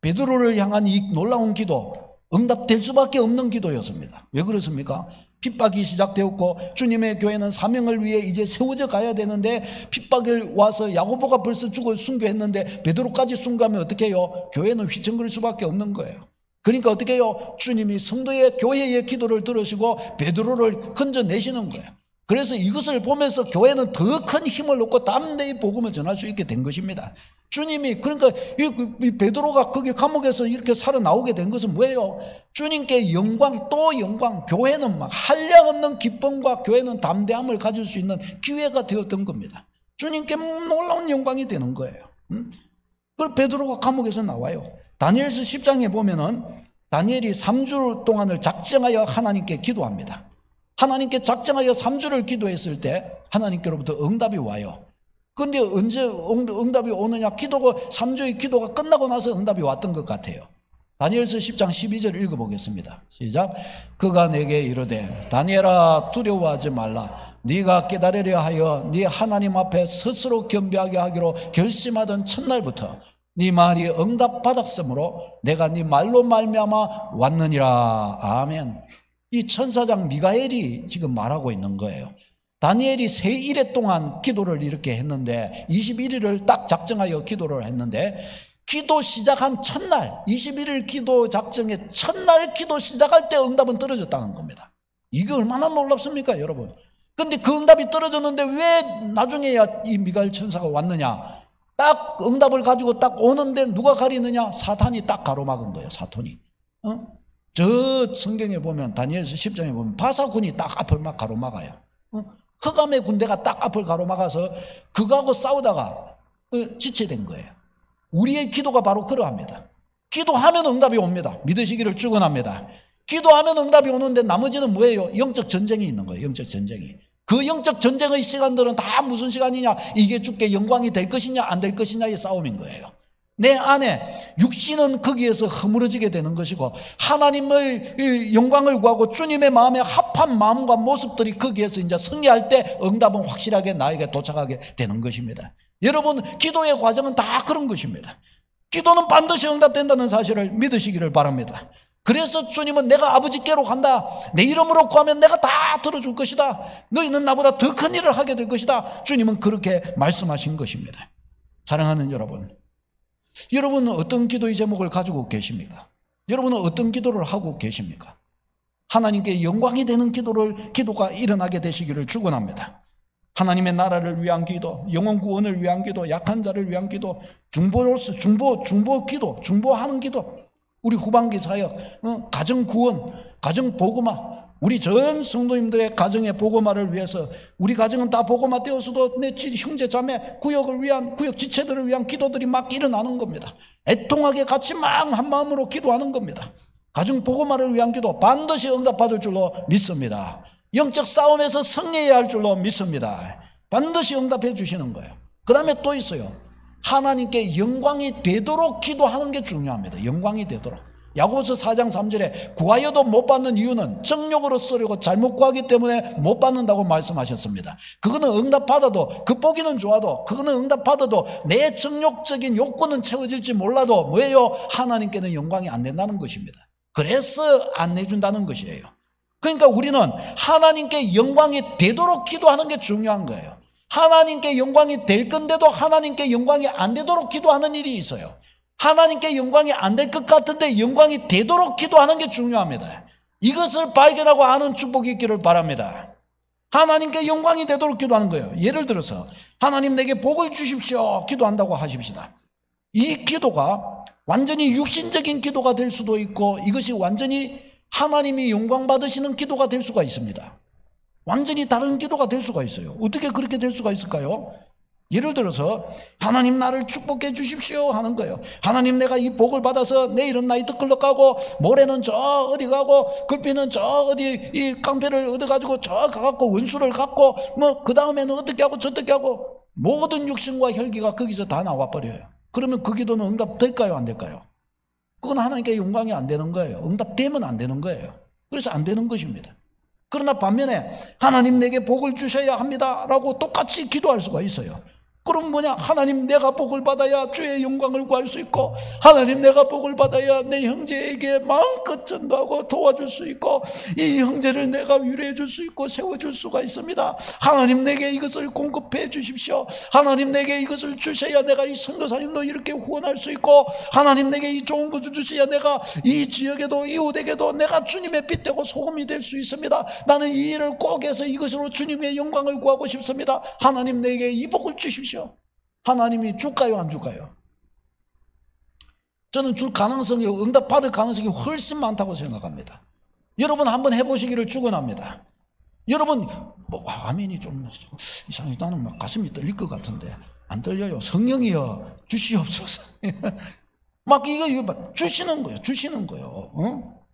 베드로를 향한 이 놀라운 기도, 응답될 수밖에 없는 기도였습니다. 왜 그렇습니까? 핍박이 시작되었고 주님의 교회는 사명을 위해 이제 세워져 가야 되는데 핍박을 와서 야고보가 벌써 죽을 순교했는데 베드로까지 순교하면 어떻게 해요? 교회는 휘청거릴 수밖에 없는 거예요. 그러니까 어떻게 해요? 주님이 성도의 교회의 기도를 들으시고 베드로를 건져내시는 거예요. 그래서 이것을 보면서 교회는 더 큰 힘을 얻고 담대히 복음을 전할 수 있게 된 것입니다. 주님이, 그러니까 이 베드로가 거기 감옥에서 이렇게 살아나오게 된 것은 뭐예요? 주님께 영광 또 영광, 교회는 막 한량없는 기쁨과 교회는 담대함을 가질 수 있는 기회가 되었던 겁니다. 주님께 놀라운 영광이 되는 거예요. 그리고 베드로가 감옥에서 나와요. 다니엘서 10장에 보면은 다니엘이 3주 동안을 작정하여 하나님께 기도합니다. 하나님께 작정하여 3주를 기도했을 때 하나님께로부터 응답이 와요. 그런데 언제 응답이 오느냐? 3주의 기도가 끝나고 나서 응답이 왔던 것 같아요. 다니엘서 10장 12절 읽어보겠습니다. 시작. 그가 내게 이르되 다니엘아 두려워하지 말라. 네가 깨달으려 하여 네 하나님 앞에 스스로 겸비하게 하기로 결심하던 첫날부터 네 말이 응답받았으므로 내가 네 말로 말미암아 왔느니라. 아멘. 이 천사장 미가엘이 지금 말하고 있는 거예요. 다니엘이 세 일해 동안 기도를 이렇게 했는데 21일을 딱 작정하여 기도를 했는데 기도 시작한 첫날 21일 기도 작정의 첫날 기도 시작할 때 응답은 떨어졌다는 겁니다. 이게 얼마나 놀랍습니까 여러분? 근데 그 응답이 떨어졌는데 왜 나중에야 이 미가엘 천사가 왔느냐? 딱 응답을 가지고 딱 오는데 누가 가리느냐? 사탄이 딱 가로막은 거예요. 사탄이. 저 성경에 보면 다니엘서 10장에 보면 바사군이 딱 앞을 막 가로막아요. 흑암의 군대가 딱 앞을 가로막아서 그거하고 싸우다가 지체된 거예요. 우리의 기도가 바로 그러합니다. 기도하면 응답이 옵니다. 믿으시기를 축원합니다. 기도하면 응답이 오는데 나머지는 뭐예요? 영적 전쟁이 있는 거예요. 영적 전쟁이. 그 영적 전쟁의 시간들은 다 무슨 시간이냐? 이게 주께 영광이 될 것이냐 안 될 것이냐의 싸움인 거예요. 내 안에 육신은 거기에서 허물어지게 되는 것이고 하나님의 영광을 구하고 주님의 마음에 합한 마음과 모습들이 거기에서 이제 승리할 때 응답은 확실하게 나에게 도착하게 되는 것입니다. 여러분, 기도의 과정은 다 그런 것입니다. 기도는 반드시 응답된다는 사실을 믿으시기를 바랍니다. 그래서 주님은 내가 아버지께로 간다. 내 이름으로 구하면 내가 다 들어줄 것이다. 너희는 나보다 더 큰 일을 하게 될 것이다. 주님은 그렇게 말씀하신 것입니다. 사랑하는 여러분, 여러분은 어떤 기도의 제목을 가지고 계십니까? 여러분은 어떤 기도를 하고 계십니까? 하나님께 영광이 되는 기도가 일어나게 되시기를 축원합니다. 하나님의 나라를 위한 기도, 영혼 구원을 위한 기도, 약한 자를 위한 기도, 중보 기도, 중보하는 기도, 우리 후반기 사역, 가정 구원, 가정 복음화, 우리 전 성도님들의 가정의 복음화를 위해서 우리 가정은 다 복음화 되어서도 내 형제 자매 구역 지체들을 위한 기도들이 막 일어나는 겁니다. 애통하게 같이 막 한 마음으로 기도하는 겁니다. 가정 복음화를 위한 기도 반드시 응답받을 줄로 믿습니다. 영적 싸움에서 승리해야 할 줄로 믿습니다. 반드시 응답해 주시는 거예요. 그 다음에 또 있어요. 하나님께 영광이 되도록 기도하는 게 중요합니다. 영광이 되도록. 야고보서 4장 3절에 구하여도 못 받는 이유는 정욕으로 쓰려고 잘못 구하기 때문에 못 받는다고 말씀하셨습니다. 그거는 응답받아도, 겉보기는 좋아도, 그거는 응답받아도 내 정욕적인 욕구는 채워질지 몰라도 뭐예요? 하나님께는 영광이 안 된다는 것입니다. 그래서 안 내준다는 것이에요. 그러니까 우리는 하나님께 영광이 되도록 기도하는 게 중요한 거예요. 하나님께 영광이 될 건데도 하나님께 영광이 안 되도록 기도하는 일이 있어요. 하나님께 영광이 안 될 것 같은데 영광이 되도록 기도하는 게 중요합니다. 이것을 발견하고 아는 축복이 있기를 바랍니다. 하나님께 영광이 되도록 기도하는 거예요. 예를 들어서 하나님 내게 복을 주십시오 기도한다고 하십시다. 이 기도가 완전히 육신적인 기도가 될 수도 있고 이것이 완전히 하나님이 영광 받으시는 기도가 될 수가 있습니다. 완전히 다른 기도가 될 수가 있어요. 어떻게 그렇게 될 수가 있을까요? 예를 들어서 하나님 나를 축복해 주십시오 하는 거예요. 하나님 내가 이 복을 받아서 내일은 나이트클럽 가고 모레는 저 어디 가고 글피는 저 어디 이 깡패를 얻어가지고 저 가갖고 원수를 갖고 뭐 그 다음에는 어떻게 하고 저떻게 하고 모든 육신과 혈기가 거기서 다 나와버려요. 그러면 그 기도는 응답될까요 안 될까요? 그건 하나님께 영광이 안 되는 거예요. 응답되면 안 되는 거예요. 그래서 안 되는 것입니다. 그러나 반면에 하나님 내게 복을 주셔야 합니다 라고 똑같이 기도할 수가 있어요. 그럼 뭐냐? 하나님 내가 복을 받아야 주의 영광을 구할 수 있고 하나님 내가 복을 받아야 내 형제에게 마음껏 전도하고 도와줄 수 있고 이 형제를 내가 위로해 줄 수 있고 세워줄 수가 있습니다. 하나님 내게 이것을 공급해 주십시오. 하나님 내게 이것을 주셔야 내가 이 선교사님도 이렇게 후원할 수 있고 하나님 내게 이 좋은 것을 주셔야 내가 이 지역에도 이웃에게도 내가 주님의 빛되고 소금이 될 수 있습니다. 나는 이 일을 꼭 해서 이것으로 주님의 영광을 구하고 싶습니다. 하나님 내게 이 복을 주십시오. 하나님이 줄까요 안 줄까요? 저는 줄 가능성이 응답받을 가능성이 훨씬 많다고 생각합니다. 여러분 한번 해보시기를 축원합니다. 여러분 뭐 아멘이 좀 이상해. 나는 막 가슴이 떨릴 것 같은데 안 떨려요. 성령이여 주시옵소서. 막 이거 주시는 거예요. 주시는 거예요. 어?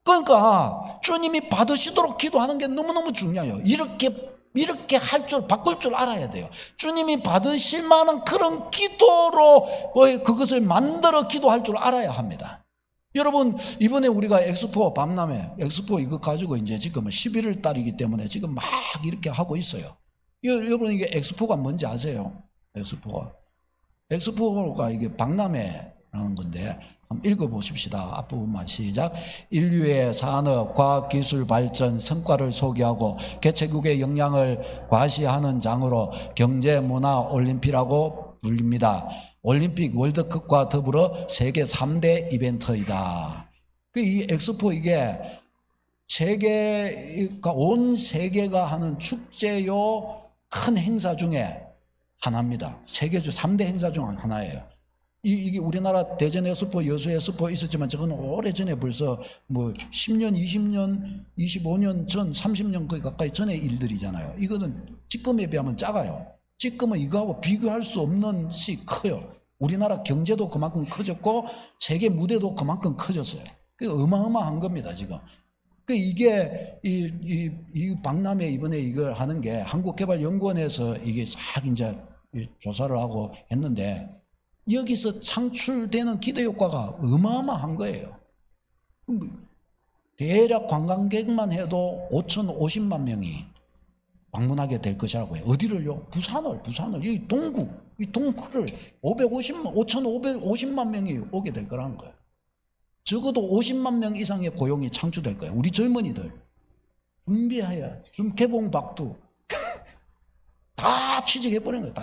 그러니까 주님이 받으시도록 기도하는 게 너무너무 중요해요. 이렇게 할 줄, 바꿀 줄 알아야 돼요. 주님이 받으실 만한 그런 기도로 그것을 만들어 기도할 줄 알아야 합니다. 여러분, 이번에 우리가 엑스포 밤남에, 엑스포 이거 가지고 이제 지금 11월 달이기 때문에 지금 막 이렇게 하고 있어요. 여러분, 이게 엑스포가 뭔지 아세요? 엑스포가 이게 박람회라는 건데, 한번 읽어보십시다. 앞부분만 시작. 인류의 산업, 과학, 기술 발전, 성과를 소개하고 개체국의 역량을 과시하는 장으로 경제, 문화, 올림픽이라고 불립니다. 올림픽, 월드컵과 더불어 세계 3대 이벤트이다. 이 엑스포 이게 온 세계가 하는 축제요 큰 행사 중에 하나입니다. 세계주 3대 행사 중 하나예요. 이게 우리나라 대전 엑스포, 여수 엑스포 있었지만 저건 오래전에 벌써 뭐 10년, 20년, 25년 전, 30년 거의 가까이 전의 일들이잖아요. 이거는 지금에 비하면 작아요. 지금은 이거하고 비교할 수 없는 시 커요. 우리나라 경제도 그만큼 커졌고 세계 무대도 그만큼 커졌어요. 그게 어마어마한 겁니다, 지금. 이게 이 박람회 이번에 이걸 하는 게 한국개발연구원에서 이게 싹 이제 조사를 하고 했는데 여기서 창출되는 기대 효과가 어마어마한 거예요. 대략 관광객만 해도 5,050만 명이 방문하게 될 것이라고 해요. 어디를요? 부산을 이 동구를 5,550만 명이 오게 될 거라는 거예요. 적어도 50만 명 이상의 고용이 창출될 거예요. 우리 젊은이들 준비해야 개봉박두 다 취직해버린 거예요.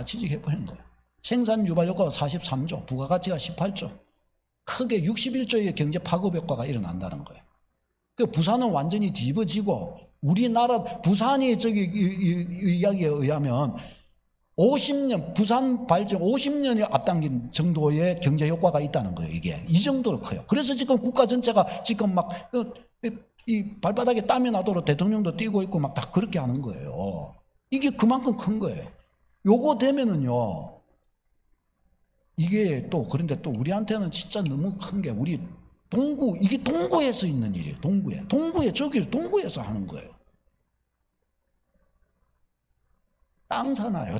생산 유발 효과가 43조, 부가가치가 18조, 크게 61조의 경제 파급 효과가 일어난다는 거예요. 부산은 완전히 뒤집어지고 우리나라 부산이 이야기에 의하면 50년 부산 발전 50년이 앞당긴 정도의 경제 효과가 있다는 거예요. 이게 이 정도로 커요. 그래서 지금 국가 전체가 지금 막 이 발바닥에 땀이 나도록 대통령도 뛰고 있고 막 다 그렇게 하는 거예요. 이게 그만큼 큰 거예요. 요거 되면은요. 이게 또 그런데 또 우리한테는 진짜 너무 큰 게 우리 이게 동구에서 있는 일이에요. 동구에서 하는 거예요. 땅 사나요?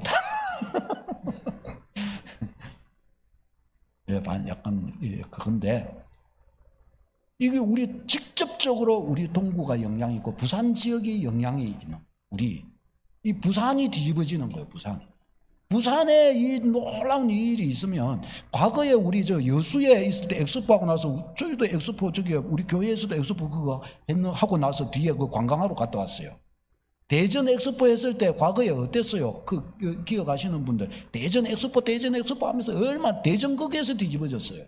약간 그건데 이게 우리 직접적으로 우리 동구가 영향이 있고 부산 지역이 영향이 있는 이 부산이 뒤집어지는 거예요. 부산에 이 놀라운 일이 있으면 과거에 우리 여수에 있을 때 엑스포 하고 나서 저희도 엑스포 우리 교회에서도 엑스포 그거 하고 나서 뒤에 그 관광하러 갔다 왔어요. 대전 엑스포 했을 때 과거에 어땠어요? 기억하시는 분들 대전 엑스포 하면서 얼마나 대전극에서 뒤집어졌어요.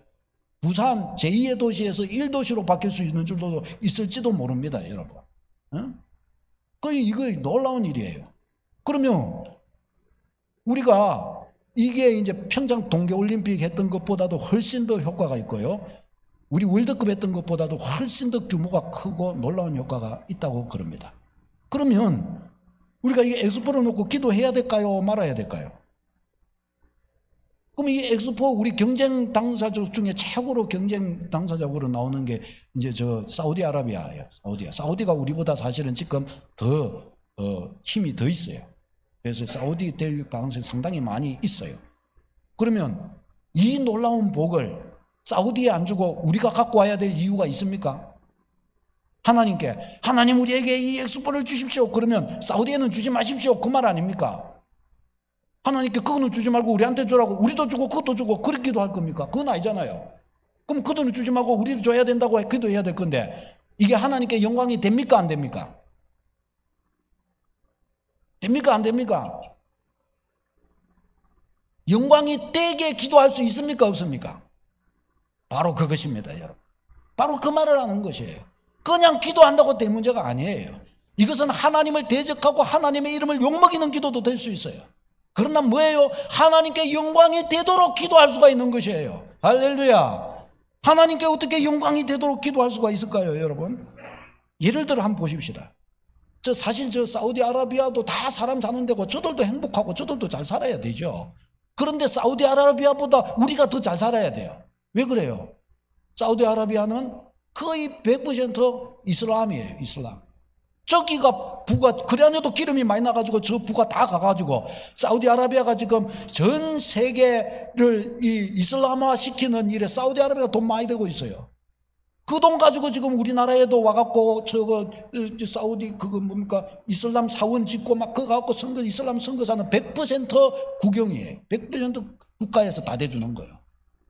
부산 제2의 도시에서 1도시로 바뀔 수 있는 줄도 있을지도 모릅니다, 여러분. 응? 이거 놀라운 일이에요. 그러면 우리가 이게 이제 평창 동계올림픽 했던 것보다도 훨씬 더 효과가 있고요. 우리 월드컵 했던 것보다도 훨씬 더 규모가 크고 놀라운 효과가 있다고 그럽니다. 그러면 우리가 이 엑스포를 놓고 기도해야 될까요? 말아야 될까요? 그럼 이 엑스포 우리 경쟁 당사자 중에 최고로 경쟁 당사자로 나오는 게 이제 저 사우디아라비아예요. 사우디가 우리보다 사실은 지금 더 힘이 더 있어요. 그래서 사우디 될 가능성이 상당히 많이 있어요. 그러면 이 놀라운 복을 사우디에 안 주고 우리가 갖고 와야 될 이유가 있습니까? 하나님께 하나님 우리에게 이 엑스포를 주십시오. 그러면 사우디에는 주지 마십시오. 그 말 아닙니까? 하나님께 그거는 주지 말고 우리한테 주라고, 우리도 주고 그것도 주고 그렇게 기도할 겁니까? 그건 아니잖아요. 그럼 그들은 주지 말고 우리도 줘야 된다고 기도해야 될 건데 이게 하나님께 영광이 됩니까? 안 됩니까? 됩니까? 안 됩니까? 영광이 되게 기도할 수 있습니까? 없습니까? 바로 그것입니다, 여러분. 바로 그 말을 하는 것이에요. 그냥 기도한다고 될 문제가 아니에요. 이것은 하나님을 대적하고 하나님의 이름을 욕먹이는 기도도 될 수 있어요. 그러나 뭐예요? 하나님께 영광이 되도록 기도할 수가 있는 것이에요. 할렐루야. 하나님께 어떻게 영광이 되도록 기도할 수가 있을까요, 여러분? 예를 들어 한번 보십시다. 사실 사우디아라비아도 다 사람 사는 데고 저들도 행복하고 저들도 잘 살아야 되죠. 그런데 사우디아라비아보다 우리가 더 잘 살아야 돼요. 왜 그래요? 사우디아라비아는 거의 100% 이슬람이에요. 이슬람. 저기가 부가 그래야도 기름이 많이 나가지고 저 부가 다 가가지고 사우디아라비아가 지금 전 세계를 이 이슬람화 시키는 일에 사우디아라비아가 돈 많이 되고 있어요. 그 돈 가지고 지금 우리나라에도 와갖고 사우디 그거 뭡니까 이슬람 사원 짓고 막 그거 갖고 이슬람 선거사는 100% 국영이에요. 100% 국가에서 다 대주는 거예요.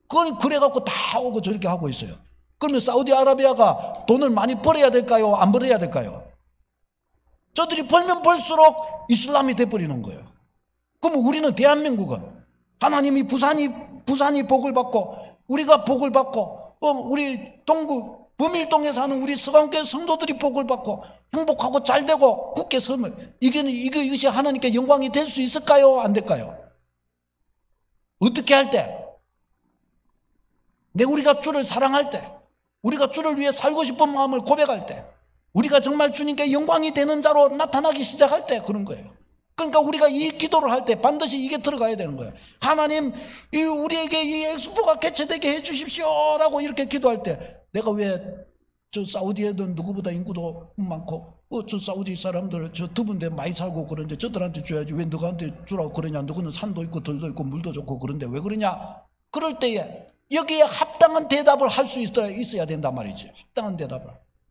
그걸 그래갖고 다 오고 저렇게 하고 있어요. 그러면 사우디아라비아가 돈을 많이 벌어야 될까요? 안 벌어야 될까요? 저들이 벌면 벌수록 이슬람이 돼버리는 거예요. 그럼 우리는 대한민국은 하나님이 부산이 복을 받고 우리가 복을 받고 우리 동구 범일동에 사는 우리 서강교회 성도들이 복을 받고 행복하고 잘되고 굳게 서면 이것이 하나님께 영광이 될 수 있을까요? 안 될까요? 어떻게 할 때? 우리가 주를 사랑할 때, 우리가 주를 위해 살고 싶은 마음을 고백할 때, 우리가 정말 주님께 영광이 되는 자로 나타나기 시작할 때 그런 거예요. 그러니까 우리가 이 기도를 할 때 반드시 이게 들어가야 되는 거예요. 하나님, 우리에게 이 엑스포가 개최되게 해주십시오 라고 이렇게 기도할 때 내가 왜 저 사우디에는 누구보다 인구도 많고 저 사우디 사람들 저 더운데 많이 살고 그런데 저들한테 줘야지 왜 너한테 주라고 그러냐. 너는 산도 있고 들도 있고 물도 좋고 그런데 왜 그러냐. 그럴 때에 여기에 합당한 대답을 할 수 있어야 된단 말이지.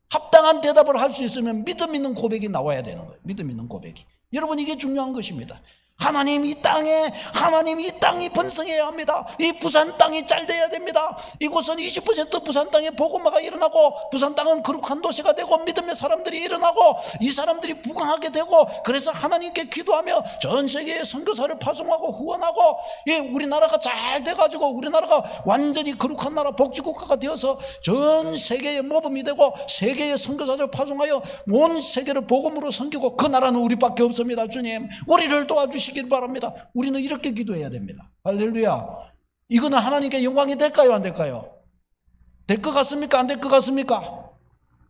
합당한 대답을 할 수 있으면 믿음 있는 고백이 나와야 되는 거예요. 믿음 있는 고백이. 여러분 이게 중요한 것입니다. 하나님 이 땅이 번성해야 합니다. 이 부산 땅이 잘 돼야 됩니다. 이곳은 20% 부산 땅에 복음화가 일어나고 부산 땅은 거룩한 도시가 되고 믿음의 사람들이 일어나고 이 사람들이 부강하게 되고 그래서 하나님께 기도하며 전 세계에 선교사를 파송하고 후원하고 우리나라가 잘 돼가지고 우리나라가 완전히 거룩한 나라 복지국가가 되어서 전 세계에 모범이 되고 세계의 선교사를 파송하여 온 세계를 복음으로 섬기고 그 나라는 우리밖에 없습니다. 주님 우리를 도와주시길 바랍니다. 우리는 이렇게 기도해야 됩니다. 할렐루야. 이거는 하나님께 영광이 될까요? 안 될까요? 될 것 같습니까? 안 될 것 같습니까?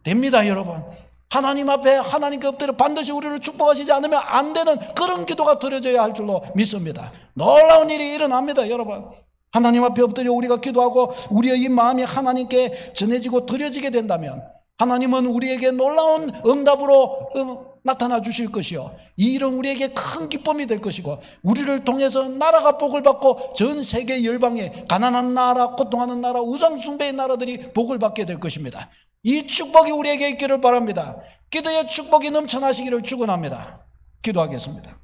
됩니다, 여러분. 하나님 앞에 하나님께 엎드려 반드시 우리를 축복하시지 않으면 안 되는 그런 기도가 드려져야 할 줄로 믿습니다. 놀라운 일이 일어납니다, 여러분. 하나님 앞에 엎드려 우리가 기도하고 우리의 이 마음이 하나님께 전해지고 드려지게 된다면 하나님은 우리에게 놀라운 응답으로 나타나 주실 것이요 이 일은 우리에게 큰 기쁨이 될 것이고 우리를 통해서 나라가 복을 받고 전 세계 열방에 가난한 나라, 고통하는 나라, 우상숭배의 나라들이 복을 받게 될 것입니다. 이 축복이 우리에게 있기를 바랍니다. 기도의 축복이 넘쳐나시기를 축원합니다. 기도하겠습니다.